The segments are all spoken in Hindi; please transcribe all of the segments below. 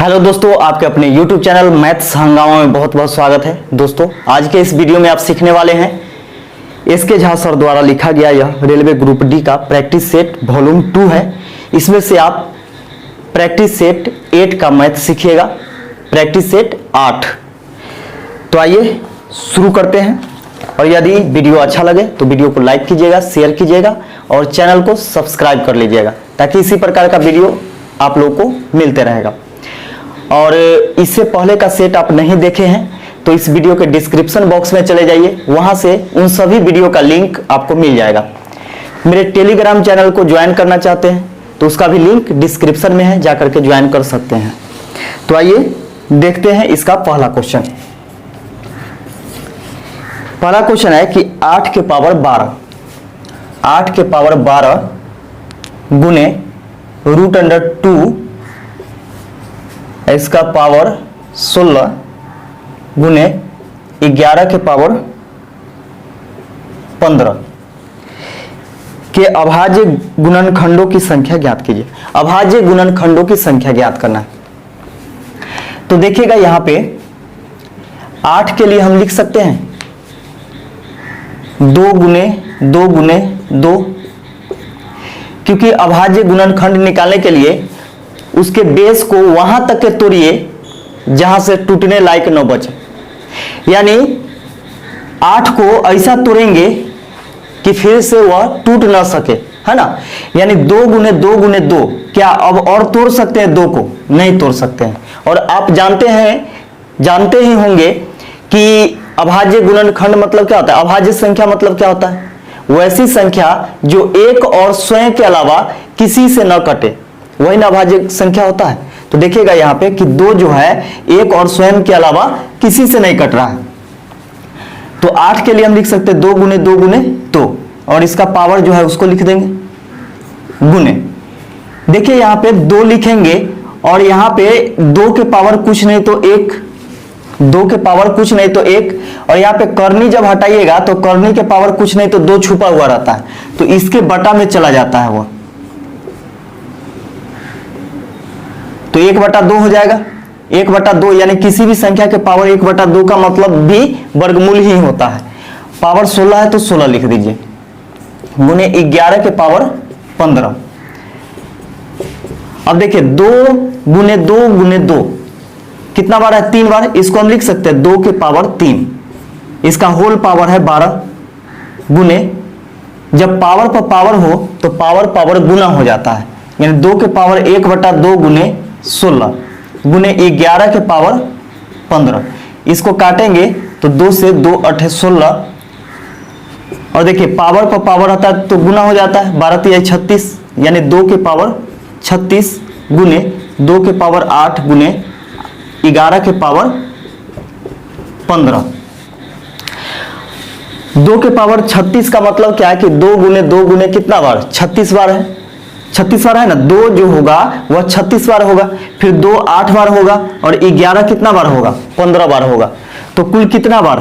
हेलो दोस्तों, आपके अपने YouTube चैनल मैथ्स हंगामा में बहुत बहुत स्वागत है। दोस्तों, आज के इस वीडियो में आप सीखने वाले हैं एस.के. झा सर द्वारा लिखा गया यह रेलवे ग्रुप डी का प्रैक्टिस सेट वॉल्यूम 2 है। इसमें से आप प्रैक्टिस सेट 8 का मैथ सीखिएगा, प्रैक्टिस सेट 8। तो आइए शुरू करते हैं। और यदि वीडियो अच्छा लगे तो वीडियो को लाइक कीजिएगा, शेयर कीजिएगा और चैनल को सब्सक्राइब कर लीजिएगा, ताकि इसी प्रकार का वीडियो आप लोगों को मिलते रहेगा। और इससे पहले का सेट आप नहीं देखे हैं तो इस वीडियो के डिस्क्रिप्शन बॉक्स में चले जाइए, वहां से उन सभी वीडियो का लिंक आपको मिल जाएगा। मेरे टेलीग्राम चैनल को ज्वाइन करना चाहते हैं तो उसका भी लिंक डिस्क्रिप्शन में है, जाकर के ज्वाइन कर सकते हैं। तो आइए देखते हैं इसका पहला क्वेश्चन। पहला क्वेश्चन है कि 8 के पावर 12 गुने √2 इसका पावर 16 गुने 11 के पावर 15 के अभाज्य गुणनखंडों की संख्या ज्ञात कीजिए। अभाज्य गुणनखंडों की संख्या ज्ञात करना है। तो देखिएगा यहां पे 8 के लिए हम लिख सकते हैं 2 गुने 2 गुने 2, क्योंकि अभाज्य गुणनखंड निकालने के लिए उसके बेस को वहां तक के तोड़िए जहां से टूटने लायक न बचे। यानी 8 को ऐसा तोड़ेंगे कि फिर से वह टूट ना सके, है ना। यानी 2 गुने 2 गुने 2, क्या अब और तोड़ सकते हैं 2 को? नहीं तोड़ सकते हैं। और आप जानते ही होंगे कि अभाज्य गुणनखंड मतलब क्या होता है, अभाज्य संख्या मतलब क्या होता है? वैसी संख्या जो एक और स्वयं के अलावा किसी से न कटे, वही ना अभाज्य संख्या होता है। तो देखिएगा यहाँ पे कि 2 जो है एक और स्वयं के अलावा किसी से नहीं कट रहा है। तो 8 के लिए हम लिख सकते हैं 2 गुने 2 गुने 2, और इसका पावर जो है उसको लिख देंगे गुने। देखिए यहाँ पे 2 लिखेंगे और यहाँ पे 2 के पावर कुछ नहीं तो 1, 2 के पावर कुछ नहीं तो 1, और यहाँ पे करनी जब हटाइएगा तो करनी के पावर कुछ नहीं तो 2 छुपा हुआ रहता है, तो इसके बटा में चला जाता है वो, तो 1/2 हो जाएगा। 1/2 यानी किसी भी संख्या के पावर 1/2 का मतलब भी वर्गमूल ही होता है। पावर 16 है तो 16 लिख दीजिए, गुने 11 के पावर 15। अब देखिए 2 गुने 2 गुने 2 कितना बार है? 3 बार। इसको हम लिख सकते हैं 2 के पावर 3, इसका होल पावर है 12, गुने जब पावर पर पावर हो तो पावर गुना हो जाता है, यानी 2 के पावर 1/2 गुने 16 गुने 11 के पावर 15। इसको काटेंगे तो 2 से 2 8 16, और देखिए पावर पर पावर आता है तो गुना हो जाता है, 12 3 36, यानी 2 के पावर 36 गुने 2 के पावर 8 गुने 11 के पावर 15। 2 के पावर 36 का मतलब क्या है कि 2 गुने 2 गुने कितना बार? 36 बार है। 36 बार है ना, 2 जो होगा वह 36 बार होगा, फिर 2 8 बार होगा, और 11 कितना बार होगा? 15 बार होगा। तो कुल कितना बार?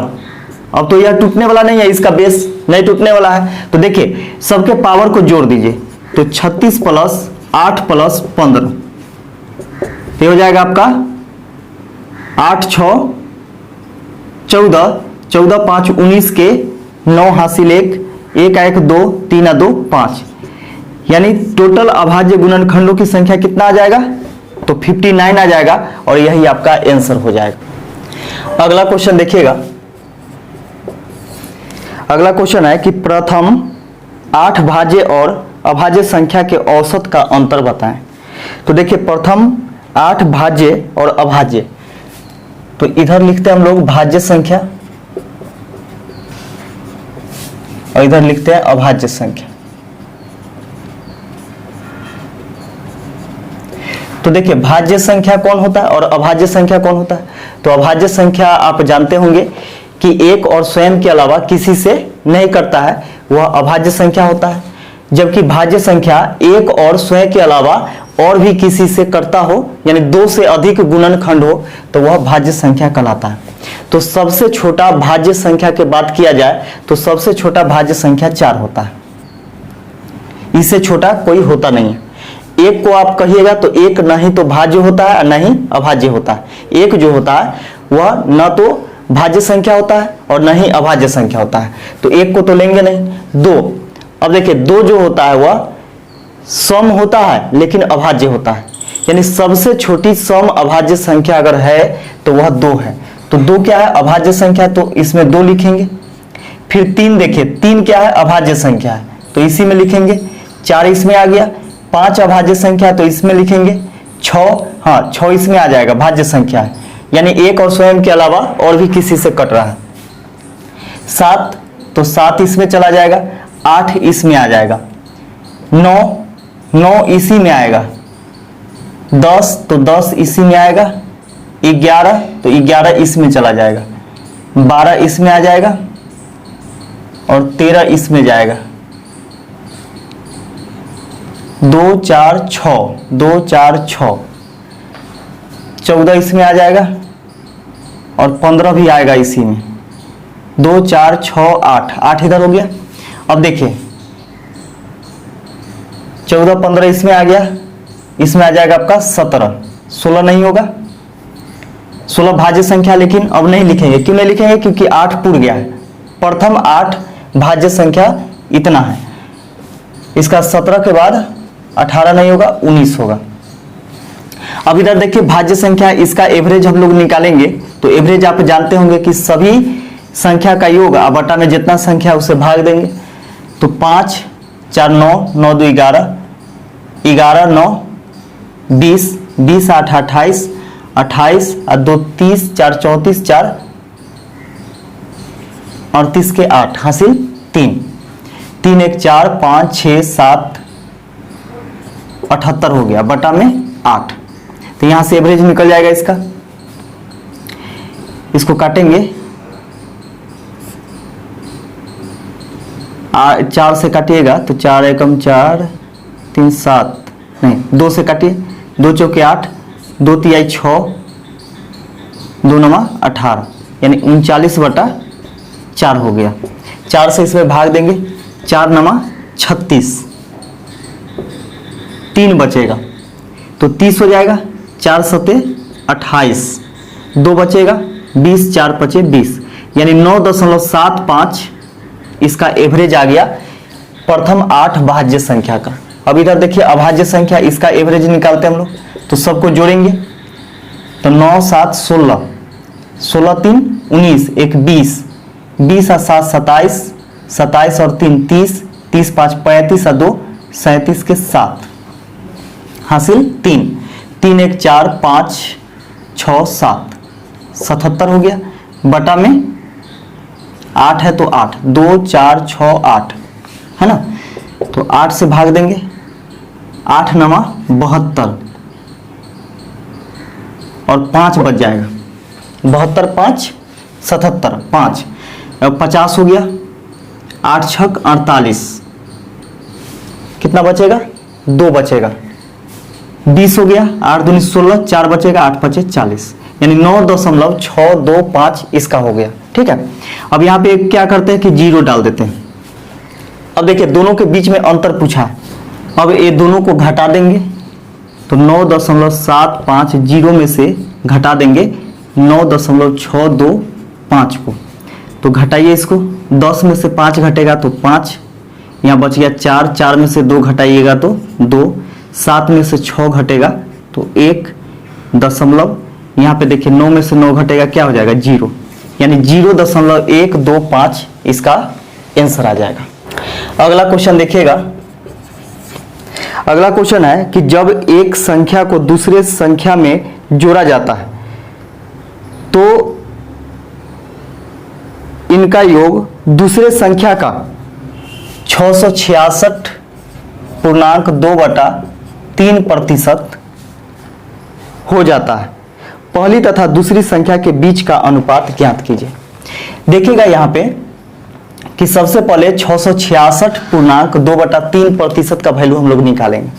अब तो यह टूटने वाला नहीं है, इसका बेस नहीं टूटने वाला है। तो देखिए सबके पावर को जोड़ दीजिए, तो 36 + 8 + 15, ये हो जाएगा आपका 8 6 14, 14 5 19 के 9 हासिल 1, 1 1 2 3 2 5, यानी टोटल अभाज्य गुणनखंडों की संख्या कितना आ जाएगा? तो 59 आ जाएगा, और यही आपका आंसर हो जाएगा। अगला क्वेश्चन देखिएगा। अगला क्वेश्चन है कि प्रथम 8 भाज्य और अभाज्य संख्या के औसत का अंतर बताएं। तो देखिए प्रथम 8 भाज्य और अभाज्य, तो इधर लिखते हैं हम लोग भाज्य संख्या और इधर लिखते हैं अभाज्य संख्या। तो देखिए भाज्य संख्या कौन होता है और अभाज्य संख्या कौन होता है? तो अभाज्य संख्या आप जानते होंगे कि एक और स्वयं के अलावा किसी से नहीं करता है, वह अभाज्य संख्या होता है। जबकि भाज्य संख्या एक और स्वयं के अलावा और भी किसी से करता हो, यानी 2 से अधिक गुणनखंड हो, तो वह भाज्य संख्या कहलाता है। तो सबसे छोटा भाज्य संख्या की बात किया जाए तो सबसे छोटा भाज्य संख्या 4 होता है, इससे छोटा कोई होता नहीं है। एक को आप कहिएगा तो एक नहीं तो भाज्य होता है न ही अभाज्य होता है। एक जो होता है वह न तो भाज्य संख्या होता है और न ही अभाज्य संख्या होता है, तो एक को तो लेंगे नहीं। दो, अब देखिए दो जो होता है वह सम होता है लेकिन अभाज्य होता है, यानी सबसे छोटी सम अभाज्य संख्या अगर है तो वह दो है। तो दो क्या है? अभाज्य संख्या, तो इसमें दो लिखेंगे। फिर तीन, देखिए तीन क्या है? अभाज्य संख्या है, तो इसी में लिखेंगे। चार इसमें आ गया। पांच अभाज्य संख्या है तो इसमें लिखेंगे। छः, हाँ छः इसमें आ जाएगा, भाज्य संख्या है, यानी एक और स्वयं के अलावा और भी किसी से कट रहा है। सात, तो सात इसमें चला जाएगा। आठ इसमें आ जाएगा। नौ, नौ इसी में आएगा। 10, तो 10 इसी में आएगा। 11, तो 11 इसमें चला जाएगा। 12 इसमें आ जाएगा और 13 इसमें जाएगा। 2 4 6, 2 4 6, 14 इसमें आ जाएगा और 15 भी आएगा इसी में। 2 4 6 8, 8 इधर हो गया। अब देखिए 14 15 इसमें आ गया, इसमें आ जाएगा आपका 17। 16 नहीं होगा, 16 भाज्य संख्या, लेकिन अब नहीं लिखेंगे। क्यों नहीं लिखेंगे? क्योंकि 8 पूर गया है। प्रथम 8 भाज्य संख्या इतना है, इसका 17 के बाद 18 नहीं होगा, 19 होगा। अब इधर देखिए भाज्य संख्या, इसका एवरेज हम लोग निकालेंगे। तो एवरेज आप जानते होंगे कि सभी संख्या का योग आप बटा में जितना संख्या उसे भाग देंगे। तो 5 4 9, 9 2 11, 11 9 20, 20 8 28, 28 और 2 30, 4 34, 4 38 के 8 हासिल 3, 3 1 4 5 6 7 78 हो गया, बटा में 8। तो यहां से एवरेज निकल जाएगा इसका। इसको काटेंगे, 4 से काटिएगा तो 4 एकम 4 3 7, नहीं 2 से काटिए, 2 चौके 8, 2 तिहाई 6, 2 नमा 18, यानी 39 बटा 4 हो गया। 4 से इसमें भाग देंगे, 4 नमा 36, 3 बचेगा तो 30 हो जाएगा। 4 सते 28, 2 बचेगा, 20 4 पचे 20, यानी 9.75 इसका एवरेज आ गया प्रथम 8 भाज्य संख्या का। अब इधर देखिए अभाज्य संख्या, इसका एवरेज निकालते हैं हम लोग, तो सबको जोड़ेंगे। तो 9 7 16, 16 3 19, 1 20, 20 और 7 27, 27 और 3 30, 30 5 35 और 2 37 के 7 हासिल 3, 3 1 4 5 6 7, 77 हो गया। बटा में 8 है तो 8, 2 4 6 8 है ना, तो 8 से भाग देंगे। 8 नमा 72 और 5 बच जाएगा, 72 5 77, 5 50 हो गया। 8 छक 48, कितना बचेगा? 2 बचेगा। 20 हो गया, 8 दूनी 16, 4 बचेगा, 8 पचे 40, यानी 9.625 इसका हो गया। ठीक है, अब यहाँ पे क्या करते हैं कि 0 डाल देते हैं। अब देखिए दोनों के बीच में अंतर पूछा है, अब ये दोनों को घटा देंगे। तो 9.750 में से घटा देंगे 9.625 को, तो घटाइए इसको। 10 में से 5 घटेगा तो 5, यहाँ बच गया 4, 4 में से 2 घटाइएगा तो 2, 7 में से 6 घटेगा तो 1 दशमलव, यहाँ पे देखिए 9 में से 9 घटेगा क्या हो जाएगा? 0, यानी 0.125 इसका आंसर आ जाएगा। अगला क्वेश्चन देखिएगा। अगला क्वेश्चन है कि जब एक संख्या को दूसरे संख्या में जोड़ा जाता है तो इनका योग दूसरे संख्या का 666.2/3% हो जाता है। पहली तथा दूसरी संख्या के बीच का अनुपात ज्ञात कीजिए। देखिएगा यहाँ पे कि सबसे पहले 666.2/3% का वैल्यू हम लोग निकालेंगे,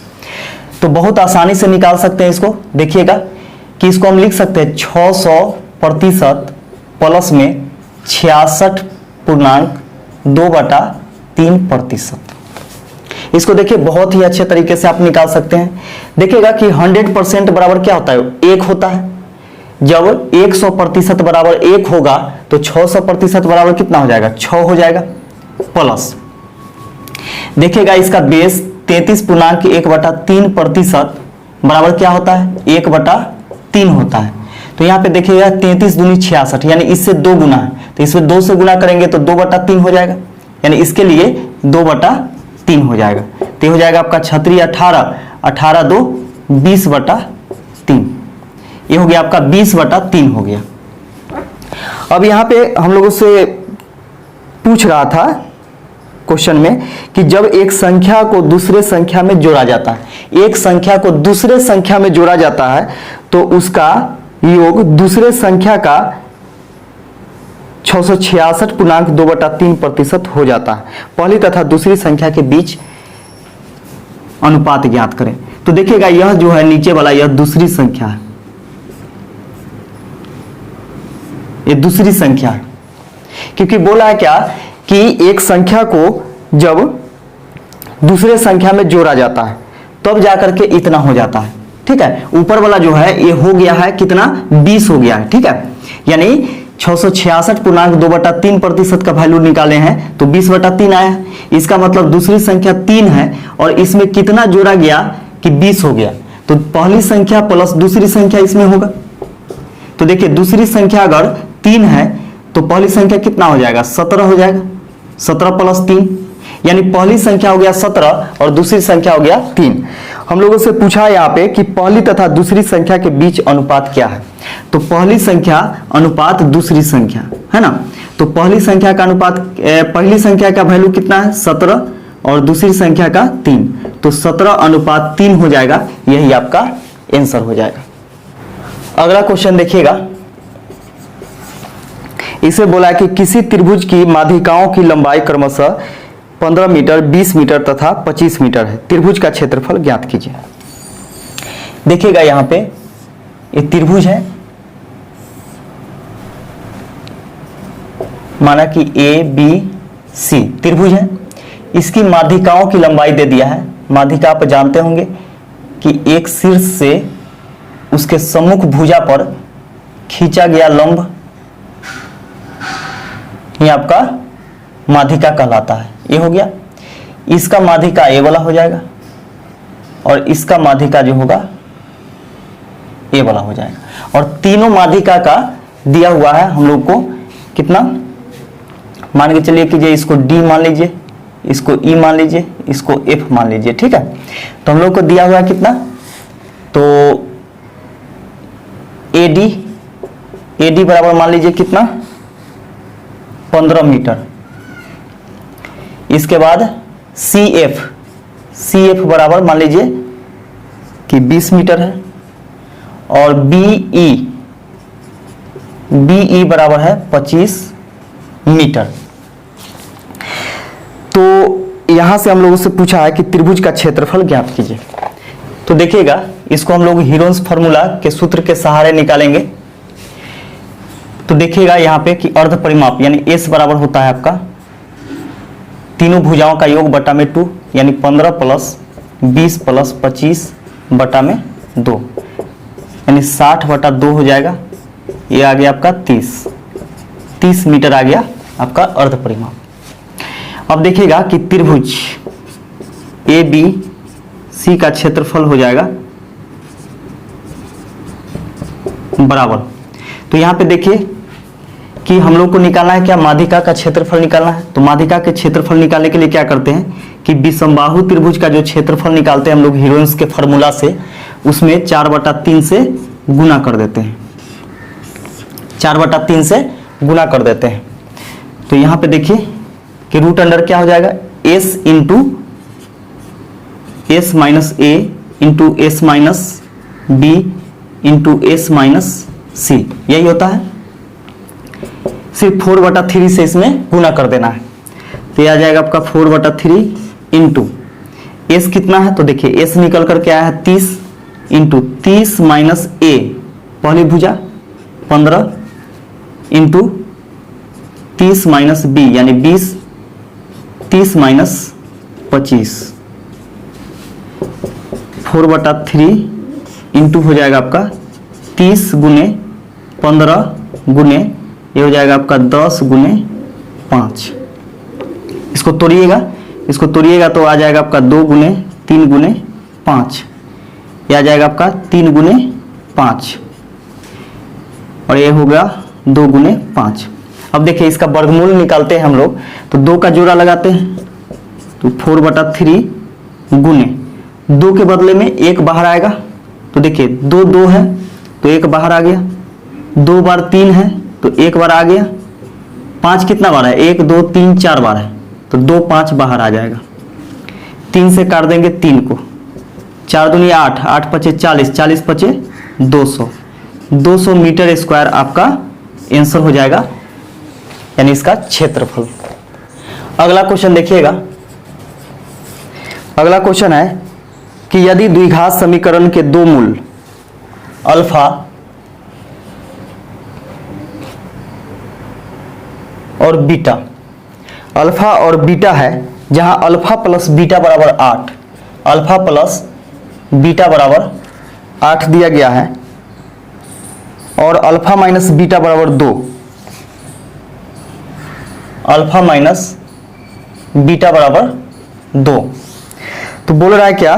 तो बहुत आसानी से निकाल सकते हैं इसको। देखिएगा कि इसको हम लिख सकते हैं 600% प्लस में 66.2/3%। इसको देखिए बहुत ही अच्छे तरीके से आप निकाल सकते हैं। देखिएगा कि 100% बराबर क्या होता है, 1 होता है। जब 100% बराबर 1 होगा तो 600% बराबर कितना हो जाएगा, 6 हो जाएगा। प्लस देखिएगा इसका बेस 33.1/3% बराबर क्या होता है, 1/3 होता है। तो यहाँ पे देखिएगा 33 दूनी 66, यानी इससे 2 गुना है, तो इसमें 2 से गुना करेंगे तो 2/3 हो जाएगा, यानी इसके लिए 2/3 हो जाएगा। तो हो जाएगा आपका 36 18, 18 2 20/3, ये हो गया आपका 20/3 हो गया। अब यहाँ पे हम लोगों से पूछ रहा था क्वेश्चन में कि जब एक संख्या को दूसरे संख्या में जोड़ा जाता है, एक संख्या को दूसरे संख्या में जोड़ा जाता है तो उसका योग दूसरे संख्या का 666.2/3% हो जाता है। पहली तथा दूसरी संख्या के बीच अनुपात ज्ञात करें। तो देखिएगा यह जो है नीचे वाला, यह दूसरी संख्या है, ये दूसरी संख्या है, क्योंकि बोला है क्या कि एक संख्या को जब दूसरे संख्या में जोड़ा जाता है तब जाकर के इतना हो जाता है। ठीक है, ऊपर वाला जो है ये हो गया है कितना, 20 हो गया है। ठीक है, यानी 666.2/3% का वैल्यू निकाले हैं तो 20/3 आया है। इसका मतलब दूसरी संख्या 3 है और इसमें कितना जोड़ा गया कि 20 हो गया, तो पहली संख्या प्लस दूसरी संख्या इसमें होगा। तो देखिए दूसरी संख्या अगर 3 है तो पहली संख्या कितना हो जाएगा, 17 हो जाएगा, 17 + 3, यानी पहली संख्या हो गया 17 और दूसरी संख्या हो गया 3। हम लोगों से पूछा यहाँ पे कि पहली तथा दूसरी संख्या के बीच अनुपात क्या है, तो पहली संख्या अनुपात दूसरी संख्या है ना, तो पहली संख्या का अनुपात, पहली संख्या का वैल्यू कितना है 17 और दूसरी संख्या का 3, तो 17:3 हो जाएगा, यही आपका आंसर हो जाएगा। अगला क्वेश्चन देखिएगा, इसे बोला है कि किसी त्रिभुज की माध्यिकाओं की लंबाई क्रमशः 15 मीटर, 20 मीटर तथा 25 मीटर है। त्रिभुज का क्षेत्रफल ज्ञात कीजिए। देखिएगा यहाँ पे ये त्रिभुज है, माना कि ABC त्रिभुज है, इसकी माध्यिकाओं की लंबाई दे दिया है। माध्यिका आप जानते होंगे कि एक शीर्ष से उसके सम्मुख भुजा पर खींचा गया लंब ये आपका माध्यिका कहलाता है। ये हो गया, इसका माध्यिका ये वाला हो जाएगा और इसका माध्यिका जो होगा ये वाला हो जाएगा। और तीनों माध्यिका का दिया हुआ है हम लोग को कितना, मान के चलिए कीजिए, इसको D मान लीजिए, इसको E मान लीजिए, इसको F मान लीजिए। ठीक है, तो हम लोग को दिया हुआ है कितना, तो AD बराबर मान लीजिए कितना, 15 मीटर। इसके बाद CF बराबर मान लीजिए कि 20 मीटर है और BE बराबर है 25 मीटर। तो यहां से हम लोगों से पूछा है कि त्रिभुज का क्षेत्रफल ज्ञात कीजिए। तो देखिएगा इसको हम लोग हीरोन्स फॉर्मूला के सूत्र के सहारे निकालेंगे। तो देखिएगा यहाँ पे कि अर्ध परिमाप यानी S बराबर होता है आपका तीनों भुजाओं का योग बटा में 2, यानी 15 + 20 + 25 बटा में 2, यानी 60/2 हो जाएगा। ये आ गया आपका 30 मीटर आ गया आपका अर्ध परिमाप। अब देखिएगा कि त्रिभुज ABC का क्षेत्रफल हो जाएगा बराबर, तो यहाँ पे देखिए कि हम लोग को निकालना है क्या, माध्यिका का क्षेत्रफल निकालना है। तो माध्यिका के क्षेत्रफल निकालने के लिए क्या करते हैं कि विषमबाहु त्रिभुज का जो क्षेत्रफल निकालते हैं हम लोग हीरोन्स के फॉर्मूला से, उसमें 4/3 से गुना कर देते हैं, 4/3 से गुना कर देते हैं। तो यहाँ पे देखिए कि रूट अंडर क्या हो जाएगा, S × S - A × S - B × S - C, यही होता है। सिर्फ 4/3 से इसमें गुना कर देना है, तो ये आ जाएगा आपका 4/3 × S कितना है, तो देखिए S निकल करके आया है 30 × 30 - A पहली भुजा 15 × 30 - B यानी 20, 30 - 25 4/3 इंटू हो जाएगा आपका 30 गुने 15 गुने ये हो जाएगा आपका 10 गुने 5। इसको तोड़िएगा तो आ जाएगा आपका 2 गुने 3 गुने 5, ये आ जाएगा आपका 3 गुने 5 और ये हो गया 2 गुने 5। अब देखिए इसका वर्गमूल निकालते हैं हम लोग, तो 2 का जोड़ा लगाते हैं, तो 4/3 गुने 2 के बदले में 1 बाहर आएगा, तो देखिए 2 2 है तो 1 बाहर आ गया, 2 बार 3 है तो 1 बार आ गया, 5 कितना बार है, 1 2 3 4 बार है, तो 2 5 बाहर आ जाएगा। 3 से काट देंगे 3 को, 4 दूनी 8, 8 पचे 40, 40 पचे 200, 200 मीटर स्क्वायर आपका आंसर हो जाएगा, यानी इसका क्षेत्रफल। अगला क्वेश्चन देखिएगा, अगला क्वेश्चन है कि यदि द्विघात समीकरण के दो मूल अल्फा और बीटा, अल्फा और बीटा है, जहां अल्फा प्लस बीटा बराबर 8, अल्फा प्लस बीटा बराबर 8 दिया गया है और अल्फा माइनस बीटा बराबर 2, अल्फा माइनस बीटा बराबर 2। तो बोल रहा है क्या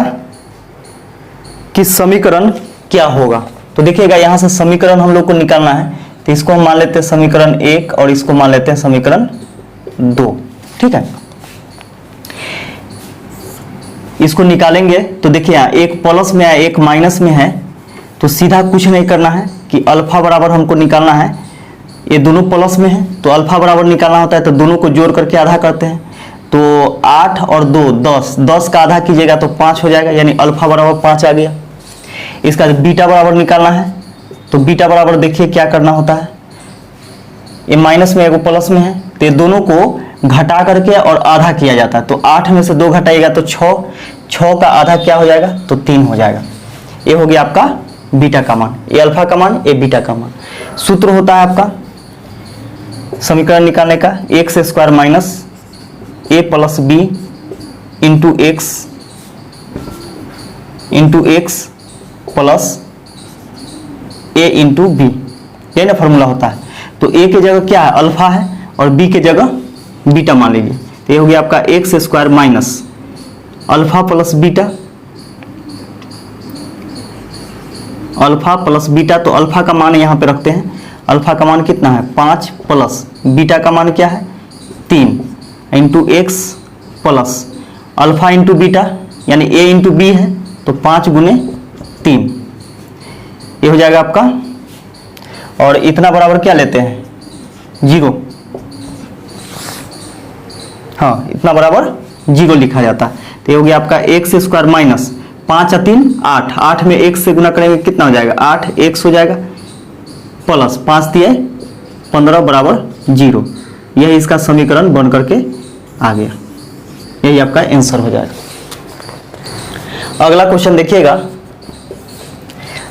कि समीकरण क्या होगा। तो देखिएगा यहां से समीकरण हम लोग को निकालना है, तो इसको हम मान लेते हैं समीकरण 1 और इसको मान लेते हैं समीकरण 2, ठीक है। इसको निकालेंगे तो देखिए यहाँ एक प्लस में है एक माइनस में है, तो सीधा कुछ नहीं करना है कि अल्फा बराबर हमको निकालना है, ये दोनों प्लस में है तो अल्फा बराबर निकालना होता है, तो दोनों को जोड़ करके आधा करते हैं, तो 8 और 2 10, 10 का आधा कीजिएगा तो 5 हो जाएगा, यानी अल्फा बराबर 5 आ गया। इसका बीटा बराबर निकालना है, तो बीटा बराबर देखिए क्या करना होता है, ये माइनस में है वो प्लस में है, तो ये दोनों को घटा करके और आधा किया जाता है, तो 8 में से 2 घटाइएगा तो 6, 6 का आधा क्या हो जाएगा, तो 3 हो जाएगा। ये हो गया आपका बीटा का मान, ये अल्फा का मान, ये बीटा का मान। सूत्र होता है आपका समीकरण निकालने का, x square minus a plus b into x plus a into b, ये ना फॉर्मूला होता है। तो ए के जगह क्या है, अल्फा है, और बी के जगह बीटा मान लीजिए, तो ये हो गया आपका x square minus alpha plus beta, alpha plus beta, तो अल्फा का मान यहाँ पे रखते हैं, अल्फा का मान कितना है 5 प्लस बीटा का मान क्या है 3 into x plus alpha into beta यानी ए इंटू बी है, तो 5 गुने 3, ये हो जाएगा आपका, और इतना बराबर क्या लेते हैं 0, हाँ इतना बराबर 0 लिखा जाता है। तो ये हो गया आपका एक्स स्क्वायर माइनस 5 और 3 8, 8 में x से गुना करेंगे कितना हो जाएगा 8x हो जाएगा, प्लस 5 दिए 15 बराबर 0, यही इसका समीकरण बन करके आ गया, यही आपका आंसर हो जाएगा। अगला क्वेश्चन देखिएगा,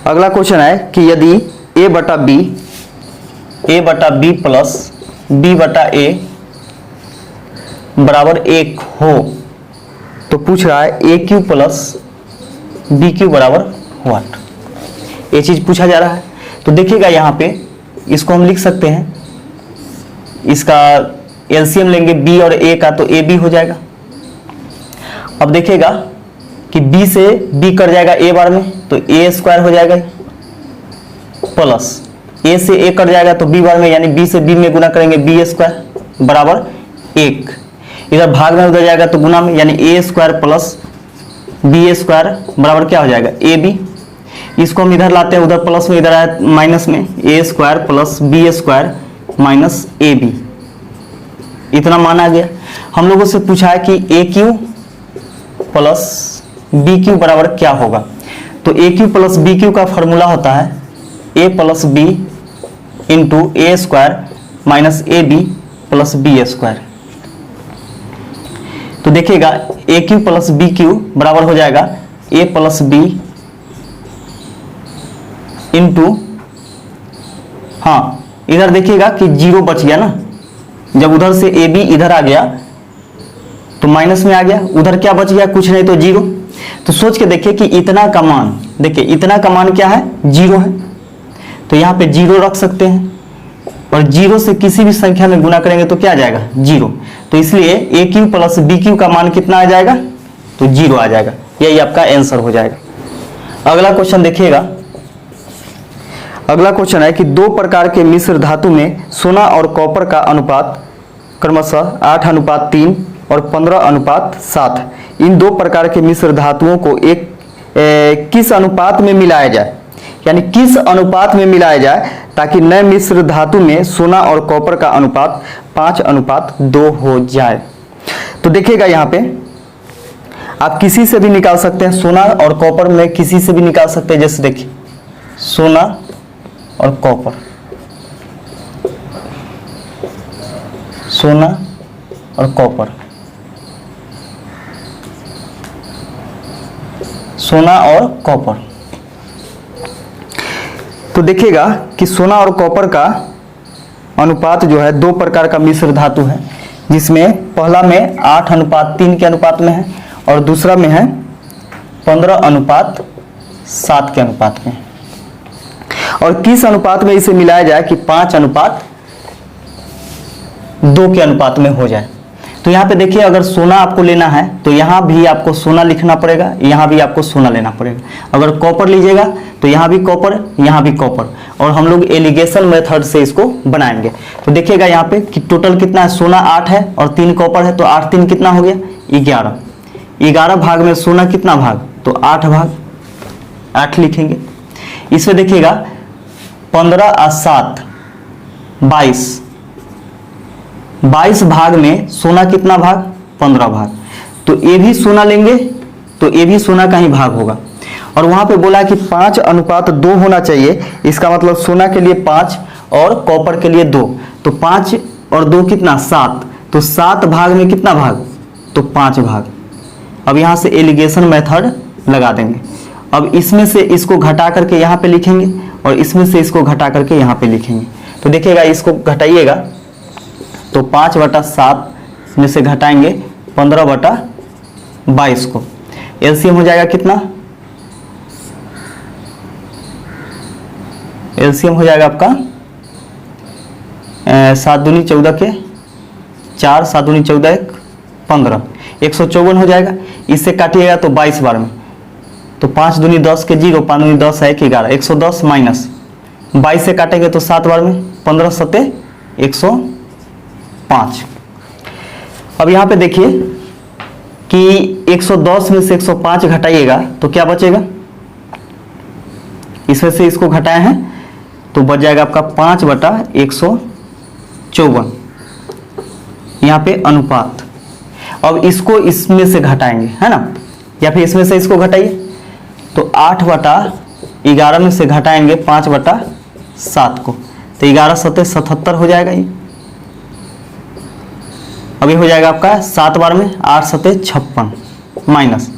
अगला क्वेश्चन है कि यदि a बटा b प्लस b बटा a बराबर 1 हो, तो पूछ रहा है a cube plus b cube बराबर व्हाट, ये चीज पूछा जा रहा है। तो देखिएगा यहाँ पे इसको हम लिख सकते हैं, इसका एलसीएम लेंगे b और a का, तो ए बी हो जाएगा। अब देखिएगा कि b से b कट जाएगा a बार में, तो a स्क्वायर हो जाएगा, प्लस a से a कट जाएगा तो b बार में, यानी b से b में गुना करेंगे b स्क्वायर बराबर 1, इधर भाग में उधर जाएगा तो गुना में, यानी a square plus b square बराबर क्या हो जाएगा ए बी। इसको हम इधर लाते हैं, उधर प्लस में इधर आया माइनस में, a square plus b square minus a b, इतना मान आ गया। हम लोगों से पूछा है कि a cube plus b cube बराबर क्या होगा, तो a cube plus b cube का फॉर्मूला होता है a plus b into a square minus a b plus b square. तो देखिएगा a cube plus b cube बराबर हो जाएगा ए प्लस बी इंटू, हाँ इधर देखिएगा कि 0 बच गया ना, जब उधर से ए बी इधर आ गया तो माइनस में आ गया, उधर क्या बच गया कुछ नहीं तो 0, तो सोच के देखिए कि इतना का मान, देखिए इतना का मान क्या है, 0 है, तो यहाँ पे 0 रख सकते हैं, और 0 से किसी भी संख्या में गुना करेंगे तो क्या आ जाएगा, 0। तो इसलिए ए क्यू प्लस बी क्यू का मान कितना आ जाएगा, तो 0 आ जाएगा। यही आपका आंसर हो जाएगा। अगला क्वेश्चन देखिएगा। अगला क्वेश्चन है कि दो प्रकार के मिश्र धातु में सोना और कॉपर का अनुपात क्रमशः 8:3 और 15:7, इन दो प्रकार के मिश्र धातुओं को किस अनुपात में मिलाया जाए, यानी किस अनुपात में मिलाया जाए ताकि नए मिश्र धातु में सोना और कॉपर का अनुपात 5:2 हो जाए। तो देखिएगा यहाँ पे आप किसी से भी निकाल सकते हैं, सोना और कॉपर में किसी से भी निकाल सकते हैं। जैसे देखिए सोना और कॉपर, सोना और कॉपर, सोना और कॉपर। तो देखिएगा कि सोना और कॉपर का अनुपात जो है दो प्रकार का मिश्र धातु है, जिसमें पहला में 8:3 के अनुपात में है और दूसरा में है 15:7 के अनुपात में। और किस अनुपात में इसे मिलाया जाए कि 5:2 के अनुपात में हो जाए। तो यहाँ पे देखिए अगर सोना आपको लेना है तो यहाँ भी आपको सोना लिखना पड़ेगा, यहाँ भी आपको सोना लेना पड़ेगा। अगर कॉपर लीजिएगा तो यहाँ भी कॉपर, यहाँ भी कॉपर, और हम लोग एलिगेशन मेथड से इसको बनाएंगे। तो देखिएगा यहाँ पे कि टोटल कितना है, सोना 8 है और 3 कॉपर है, तो 8 3 कितना हो गया, 11। 11 भाग में सोना कितना भाग, तो 8 भाग, 8 लिखेंगे। इसमें देखिएगा 15 और 7 22, 22 भाग में सोना कितना भाग, 15 भाग। तो ये भी सोना लेंगे तो ये भी सोना का ही भाग होगा। और वहां पे बोला कि 5:2 होना चाहिए, इसका मतलब सोना के लिए 5 और कॉपर के लिए 2। तो 5 और 2 कितना, 7। तो 7 भाग में कितना भाग, तो 5 भाग। अब यहाँ से एलिगेशन मेथड लगा देंगे। अब इसमें से इसको घटा करके यहाँ पे लिखेंगे और इसमें से इसको घटा करके यहाँ पे लिखेंगे। तो देखिएगा इसको घटाइएगा तो 5/7 में से घटाएंगे 15/22 को, एलसीएम हो जाएगा कितना, एलसीएम हो जाएगा आपका 7 दूनी 14 के 4, 7 दूनी 14 15, 154 हो जाएगा। इससे काटिएगा तो 22 बार में, तो 5 दूनी 10 के 0, 5 दूनी 10 है 11, 110 माइनस 22 से काटेंगे तो 7 बार में, 15 7 105। अब यहाँ पे देखिए कि 110 में से 105 घटाइएगा तो क्या बचेगा, इसमें से इसको घटाए हैं तो बच जाएगा आपका 5/154, यहाँ पे अनुपात। अब इसको इसमें से घटाएंगे, है ना, या फिर इसमें से इसको घटाइए तो 8/11 में से घटाएंगे 5/7 को, तो 11 7 77 हो जाएगा ये। अभी हो जाएगा आपका 7 बार में 8 7 56 माइनस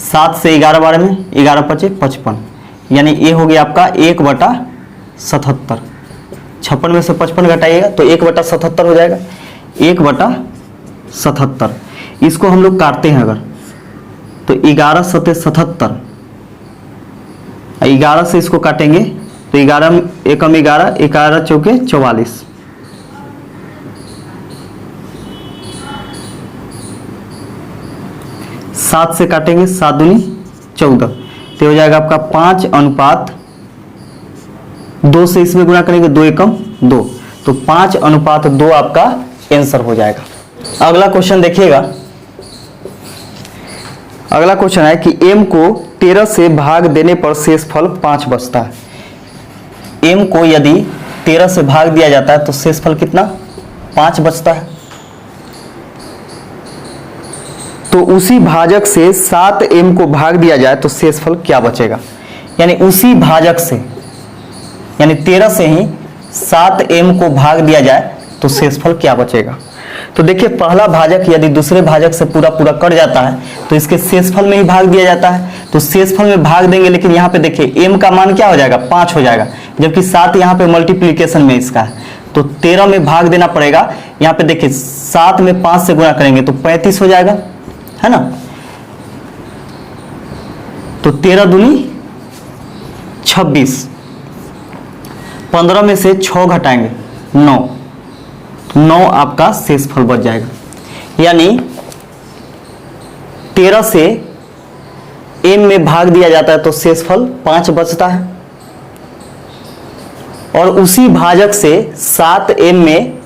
7 से 11 बार में 11 5 55, यानी ये हो गया आपका 1/77। 56 में से 55 घटाइएगा तो 1/77 हो जाएगा, 1/77। इसको हम लोग काटते हैं अगर तो 11 7 77, 11 से इसको काटेंगे तो 11 एकम 11, 11 चौके 44, 7 से काटेंगे 7 दूनी 14, तो हो जाएगा आपका 5:2 से इसमें गुना करेंगे 2 एकम 2, तो 5:2 आपका आंसर हो जाएगा। अगला क्वेश्चन देखिएगा। अगला क्वेश्चन है कि m को 13 से भाग देने पर शेषफल 5 बचता है। m को यदि 13 से भाग दिया जाता है तो शेषफल कितना, 5 बचता है। तो उसी भाजक से 7m को भाग दिया जाए तो शेषफल क्या बचेगा, यानी उसी भाजक से, यानी 13 से ही 7m को भाग दिया जाए तो शेषफल क्या बचेगा। तो देखिए पहला भाजक यदि दूसरे भाजक से पूरा पूरा कट जाता है तो इसके शेषफल में ही भाग दिया जाता है, तो शेषफल में भाग देंगे, लेकिन यहाँ पे देखिए m का मान क्या हो जाएगा, 5 हो जाएगा, जबकि 7 यहाँ पे मल्टीप्लीकेशन में इसका है, तो 13 में भाग देना पड़ेगा। यहाँ पे देखिए 7 में 5 से गुणा करेंगे तो 35 हो जाएगा, है ना। तो 13 दूनी 26, 15 में से 6 घटाएंगे 9, 9 आपका शेषफल बच जाएगा। यानी 13 से m में भाग दिया जाता है तो शेषफल 5 बचता है, और उसी भाजक से 7m में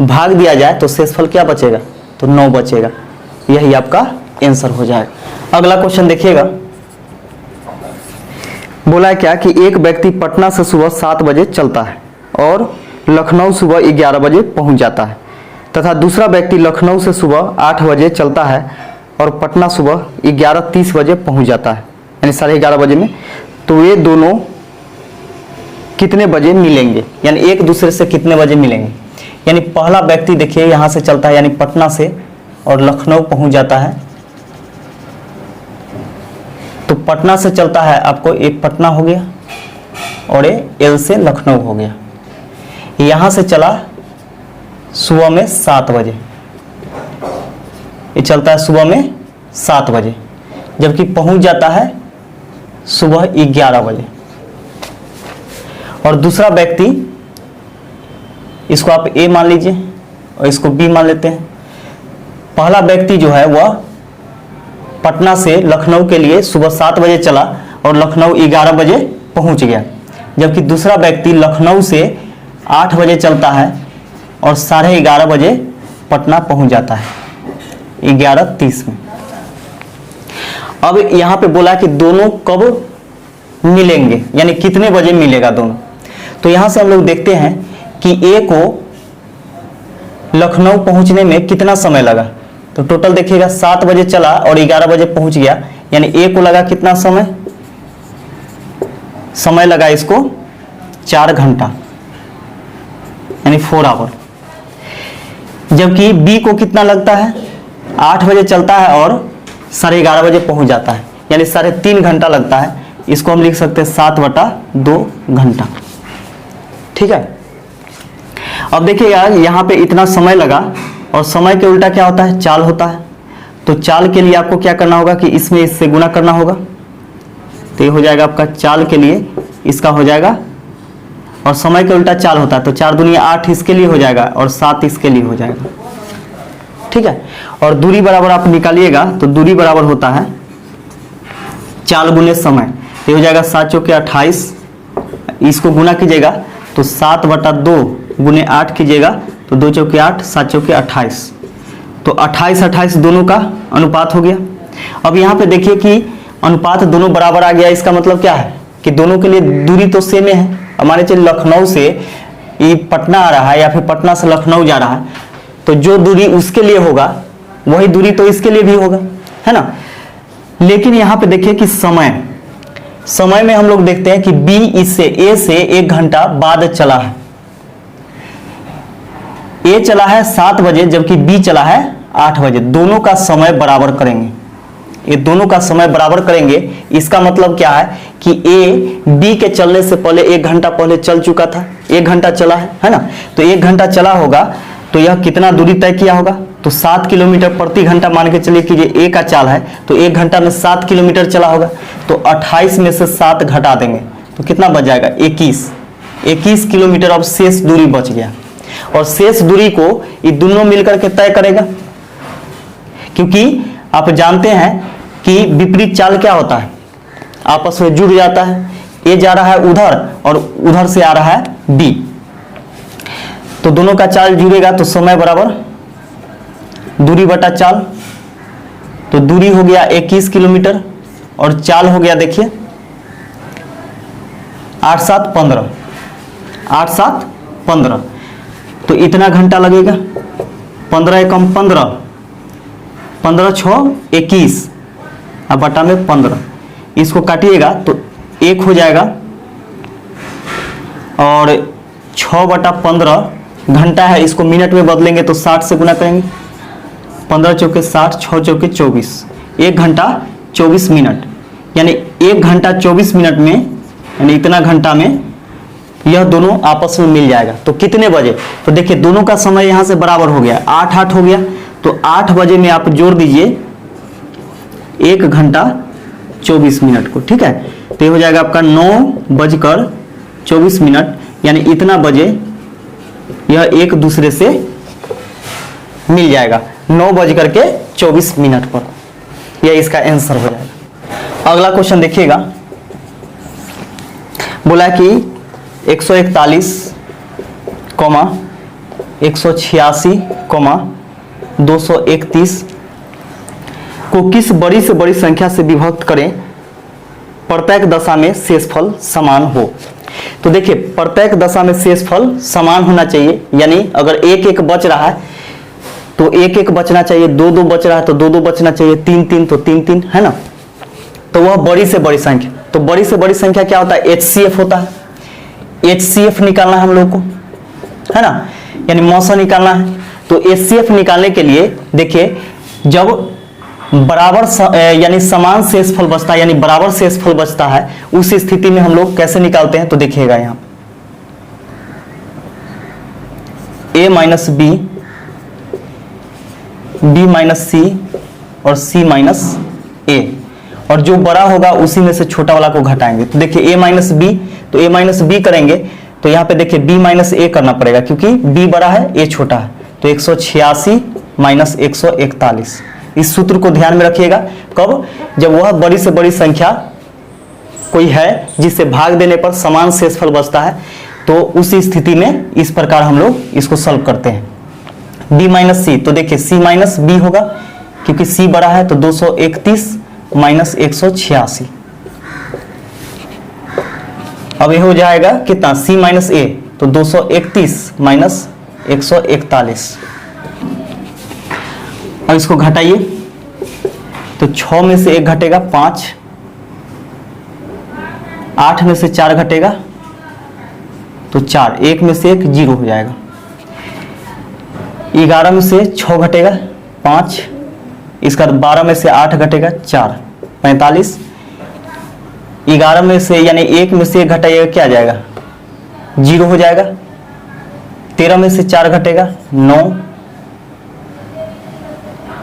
भाग दिया जाए तो शेषफल क्या बचेगा, तो 9 बचेगा। यही आपका आंसर हो जाएगा। अगला क्वेश्चन देखिएगा, बोला है क्या कि एक व्यक्ति पटना से सुबह 7 बजे चलता है और लखनऊ सुबह 11 बजे पहुंच जाता है, तथा दूसरा व्यक्ति लखनऊ से सुबह 8 बजे चलता है और पटना सुबह 11:30 बजे पहुंच जाता है, यानी 11:30 बजे में। तो ये दोनों कितने बजे मिलेंगे, यानी एक दूसरे से कितने बजे मिलेंगे। यानी पहला व्यक्ति देखिए यहाँ से चलता है, यानी पटना से, और लखनऊ पहुंच जाता है। तो पटना से चलता है, आपको एक पटना हो गया और ये एल से लखनऊ हो गया। यहाँ से चला सुबह में 7 बजे, ये चलता है सुबह में 7 बजे, जबकि पहुंच जाता है सुबह 11 बजे। और दूसरा व्यक्ति, इसको आप ए मान लीजिए और इसको बी मान लेते हैं। पहला व्यक्ति जो है वह पटना से लखनऊ के लिए सुबह 7 बजे चला और लखनऊ 11 बजे पहुंच गया, जबकि दूसरा व्यक्ति लखनऊ से 8 बजे चलता है और 11:30 बजे पटना पहुंच जाता है 11:30 में। अब यहाँ पे बोला कि दोनों कब मिलेंगे, यानी कितने बजे मिलेगा दोनों। तो यहाँ से हम लोग देखते हैं कि ए को लखनऊ पहुंचने में कितना समय लगा। तो टोटल देखिएगा 7 बजे चला और 11 बजे पहुंच गया, यानी ए को लगा कितना समय लगा इसको 4 घंटा, यानी 4 आवर। जबकि बी को कितना लगता है, 8 बजे चलता है और 11:30 बजे पहुंच जाता है, यानी 3.5 घंटा लगता है। इसको हम लिख सकते हैं 7/2 घंटा। ठीक है। अब देखिएगा यहाँ पे इतना समय लगा, और समय के उल्टा क्या होता है, चाल होता है। तो चाल के लिए आपको क्या करना होगा कि इसमें इससे गुना करना होगा। तो ये हो जाएगा आपका चाल के लिए, इसका हो जाएगा, और समय के उल्टा चाल होता है। तो 4 दूनी 8 इसके लिए हो जाएगा और 7 इसके लिए हो जाएगा। ठीक है। और दूरी बराबर आप निकालिएगा तो दूरी बराबर होता है चाल गुने समय। ये हो जाएगा 7 चौके 28, इसको गुना कीजिएगा तो 7/2 गुने 8 कीजिएगा तो 2 चौके 8, 7 चौके 28। तो 28-28 दोनों का अनुपात हो गया। अब यहाँ पे देखिए कि अनुपात दोनों बराबर आ गया। इसका मतलब क्या है कि दोनों के लिए दूरी तो सेम है। हमारे चलिए लखनऊ से ये पटना आ रहा है या फिर पटना से लखनऊ जा रहा है, तो जो दूरी उसके लिए होगा वही दूरी तो इसके लिए भी होगा, है ना। लेकिन यहाँ पे देखिए कि समय में हम लोग देखते हैं कि बी इससे ए से 1 घंटा बाद चला है। ए चला है 7 बजे जबकि बी चला है 8 बजे। दोनों का समय बराबर करेंगे, ये दोनों का समय बराबर करेंगे। इसका मतलब क्या है कि ए बी के चलने से पहले 1 घंटा पहले चल चुका था, 1 घंटा चला है ना। तो 1 घंटा चला होगा तो यह कितना दूरी तय किया होगा, तो 7 किलोमीटर प्रति घंटा मान के चलिए कि ये ए का चाल है, तो 1 घंटा में 7 किलोमीटर चला होगा। तो 28 में से 7 घटा देंगे तो कितना बच जाएगा, 21 किलोमीटर। अब शेष दूरी बच गया, और शेष दूरी को ये दोनों मिलकर के तय करेगा, क्योंकि आप जानते हैं कि विपरीत चाल क्या होता है, आपस में जुड़ जाता है। ए जा रहा है उधर और उधर से आ रहा है बी, तो दोनों का चाल जुड़ेगा तो समय बराबर दूरी बटा चाल। तो दूरी हो गया 21 किलोमीटर और चाल हो गया देखिए 8-7 15, 8-7 15। तो इतना घंटा लगेगा, 15 एकम 15, 15×6 21 अब बटा में 15। इसको काटिएगा तो 1 हो जाएगा, और 6/15 घंटा है, इसको मिनट में बदलेंगे तो 60 से गुना करेंगे। 15 चौके 60, 6 चौके 24, 1 घंटा 24 मिनट, यानी 1 घंटा 24 मिनट में, यानी इतना घंटा में यह दोनों आपस में मिल जाएगा। तो कितने बजे, तो देखिए दोनों का समय यहां से बराबर हो गया, 8-8 हो गया। तो 8 बजे में आप जोड़ दीजिए 1 घंटा 24 मिनट को, ठीक है। तो ये हो जाएगा आपका 9:24, यानी इतना बजे यह एक दूसरे से मिल जाएगा 9:24 पर। यह इसका आंसर हो जाएगा। अगला क्वेश्चन देखिएगा, बोला कि 141, 186, 231 को किस बड़ी से बड़ी संख्या से विभक्त करें प्रत्येक दशा में शेषफल समान हो। तो देखिए प्रत्येक दशा में शेषफल समान होना चाहिए, यानी अगर 1-1 बच रहा है तो 1-1 बचना चाहिए, 2-2 बच रहा है तो 2-2 बचना चाहिए, 3-3 तो 3-3, है ना। तो वह बड़ी से बड़ी संख्या, तो बड़ी से बड़ी संख्या क्या होता है, HCF होता है। HCF निकालना है हम लोग को, है ना, यानी मौसा निकालना है। तो HCF निकालने के लिए देखिए जब बराबर यानी समान शेषफल बचता है, यानी बराबर शेषफल बचता है, उस स्थिति में हम लोग कैसे निकालते हैं। तो देखिएगा यहाँ A minus B, B minus C और C माइनस ए, और जो बड़ा होगा उसी में से छोटा वाला को घटाएंगे। तो देखिए A माइनस बी, तो A माइनस बी करेंगे तो यहाँ पे देखिए B माइनस ए करना पड़ेगा, क्योंकि B बड़ा है A छोटा है। तो 186 माइनस 141, इस सूत्र को ध्यान में रखिएगा। कब, जब वह बड़ी से बड़ी संख्या कोई है जिससे भाग देने पर समान शेषफल बचता है, तो उस स्थिति में इस प्रकार हम लोग इसको सॉल्व करते हैं। B माइनस सी, तो देखिए C माइनस बी होगा, क्योंकि C बड़ा है, तो 231 माइनस 186। अब ये हो जाएगा कितना, C माइनस ए, तो 231 माइनस 141। अब इसको घटाइए, तो 6 में से 1 घटेगा 5, 8 में से 4 घटेगा तो 4, 1 में से 1 0 हो जाएगा, 11 में से 6 घटेगा 5, इसका 12 में से 8 घटेगा 4, 45, 11 में से यानी 1 में से 1 घटाइएगा क्या आ जाएगा, 0 हो जाएगा, 13 में से 4 घटेगा 9,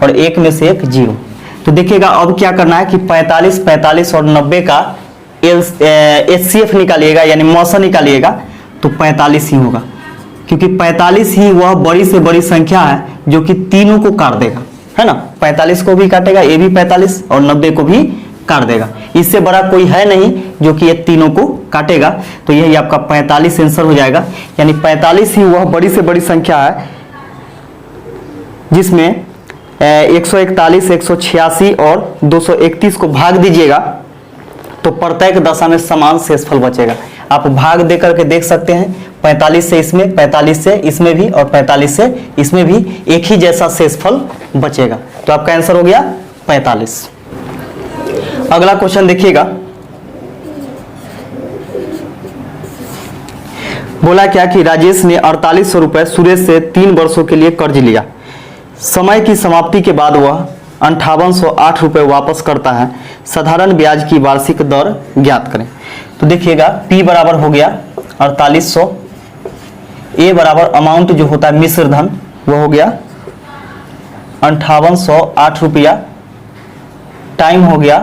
और 1 में से 1 0। तो देखिएगा अब क्या करना है कि 45, 45 और 90 का HCF निकालिएगा, यानी मौसा निकालिएगा, तो 45 ही होगा, क्योंकि 45 ही वह बड़ी से बड़ी संख्या है जो कि तीनों को काट देगा, है ना। 45 को भी काटेगा, ये भी 45, और 90 को भी काट देगा। इससे बड़ा कोई है नहीं जो कि ये तीनों को काटेगा। तो यही आपका 45 आंसर हो जाएगा, यानी 45 ही वह बड़ी से बड़ी संख्या है जिसमें 141, 186 और 231 को भाग दीजिएगा तो प्रत्येक दशा में समान शेषफल बचेगा। आप भाग दे करके देख सकते हैं, 45 से इसमें, 45 से इसमें भी और 45 से इसमें भी एक ही जैसा शेषफल बचेगा। तो आपका आंसर हो गया 45। अगला क्वेश्चन देखिएगा, बोला क्या कि राजेश ने 4800 रुपए सुरेश से 3 वर्षों के लिए कर्ज लिया। समय की समाप्ति के बाद वह 5808 रुपए वापस करता है। साधारण ब्याज की वार्षिक दर ज्ञात करें। तो देखिएगा P बराबर हो गया 4800, A बराबर अमाउंट जो होता है मिश्र धन वो हो गया 5808 रुपया, टाइम हो गया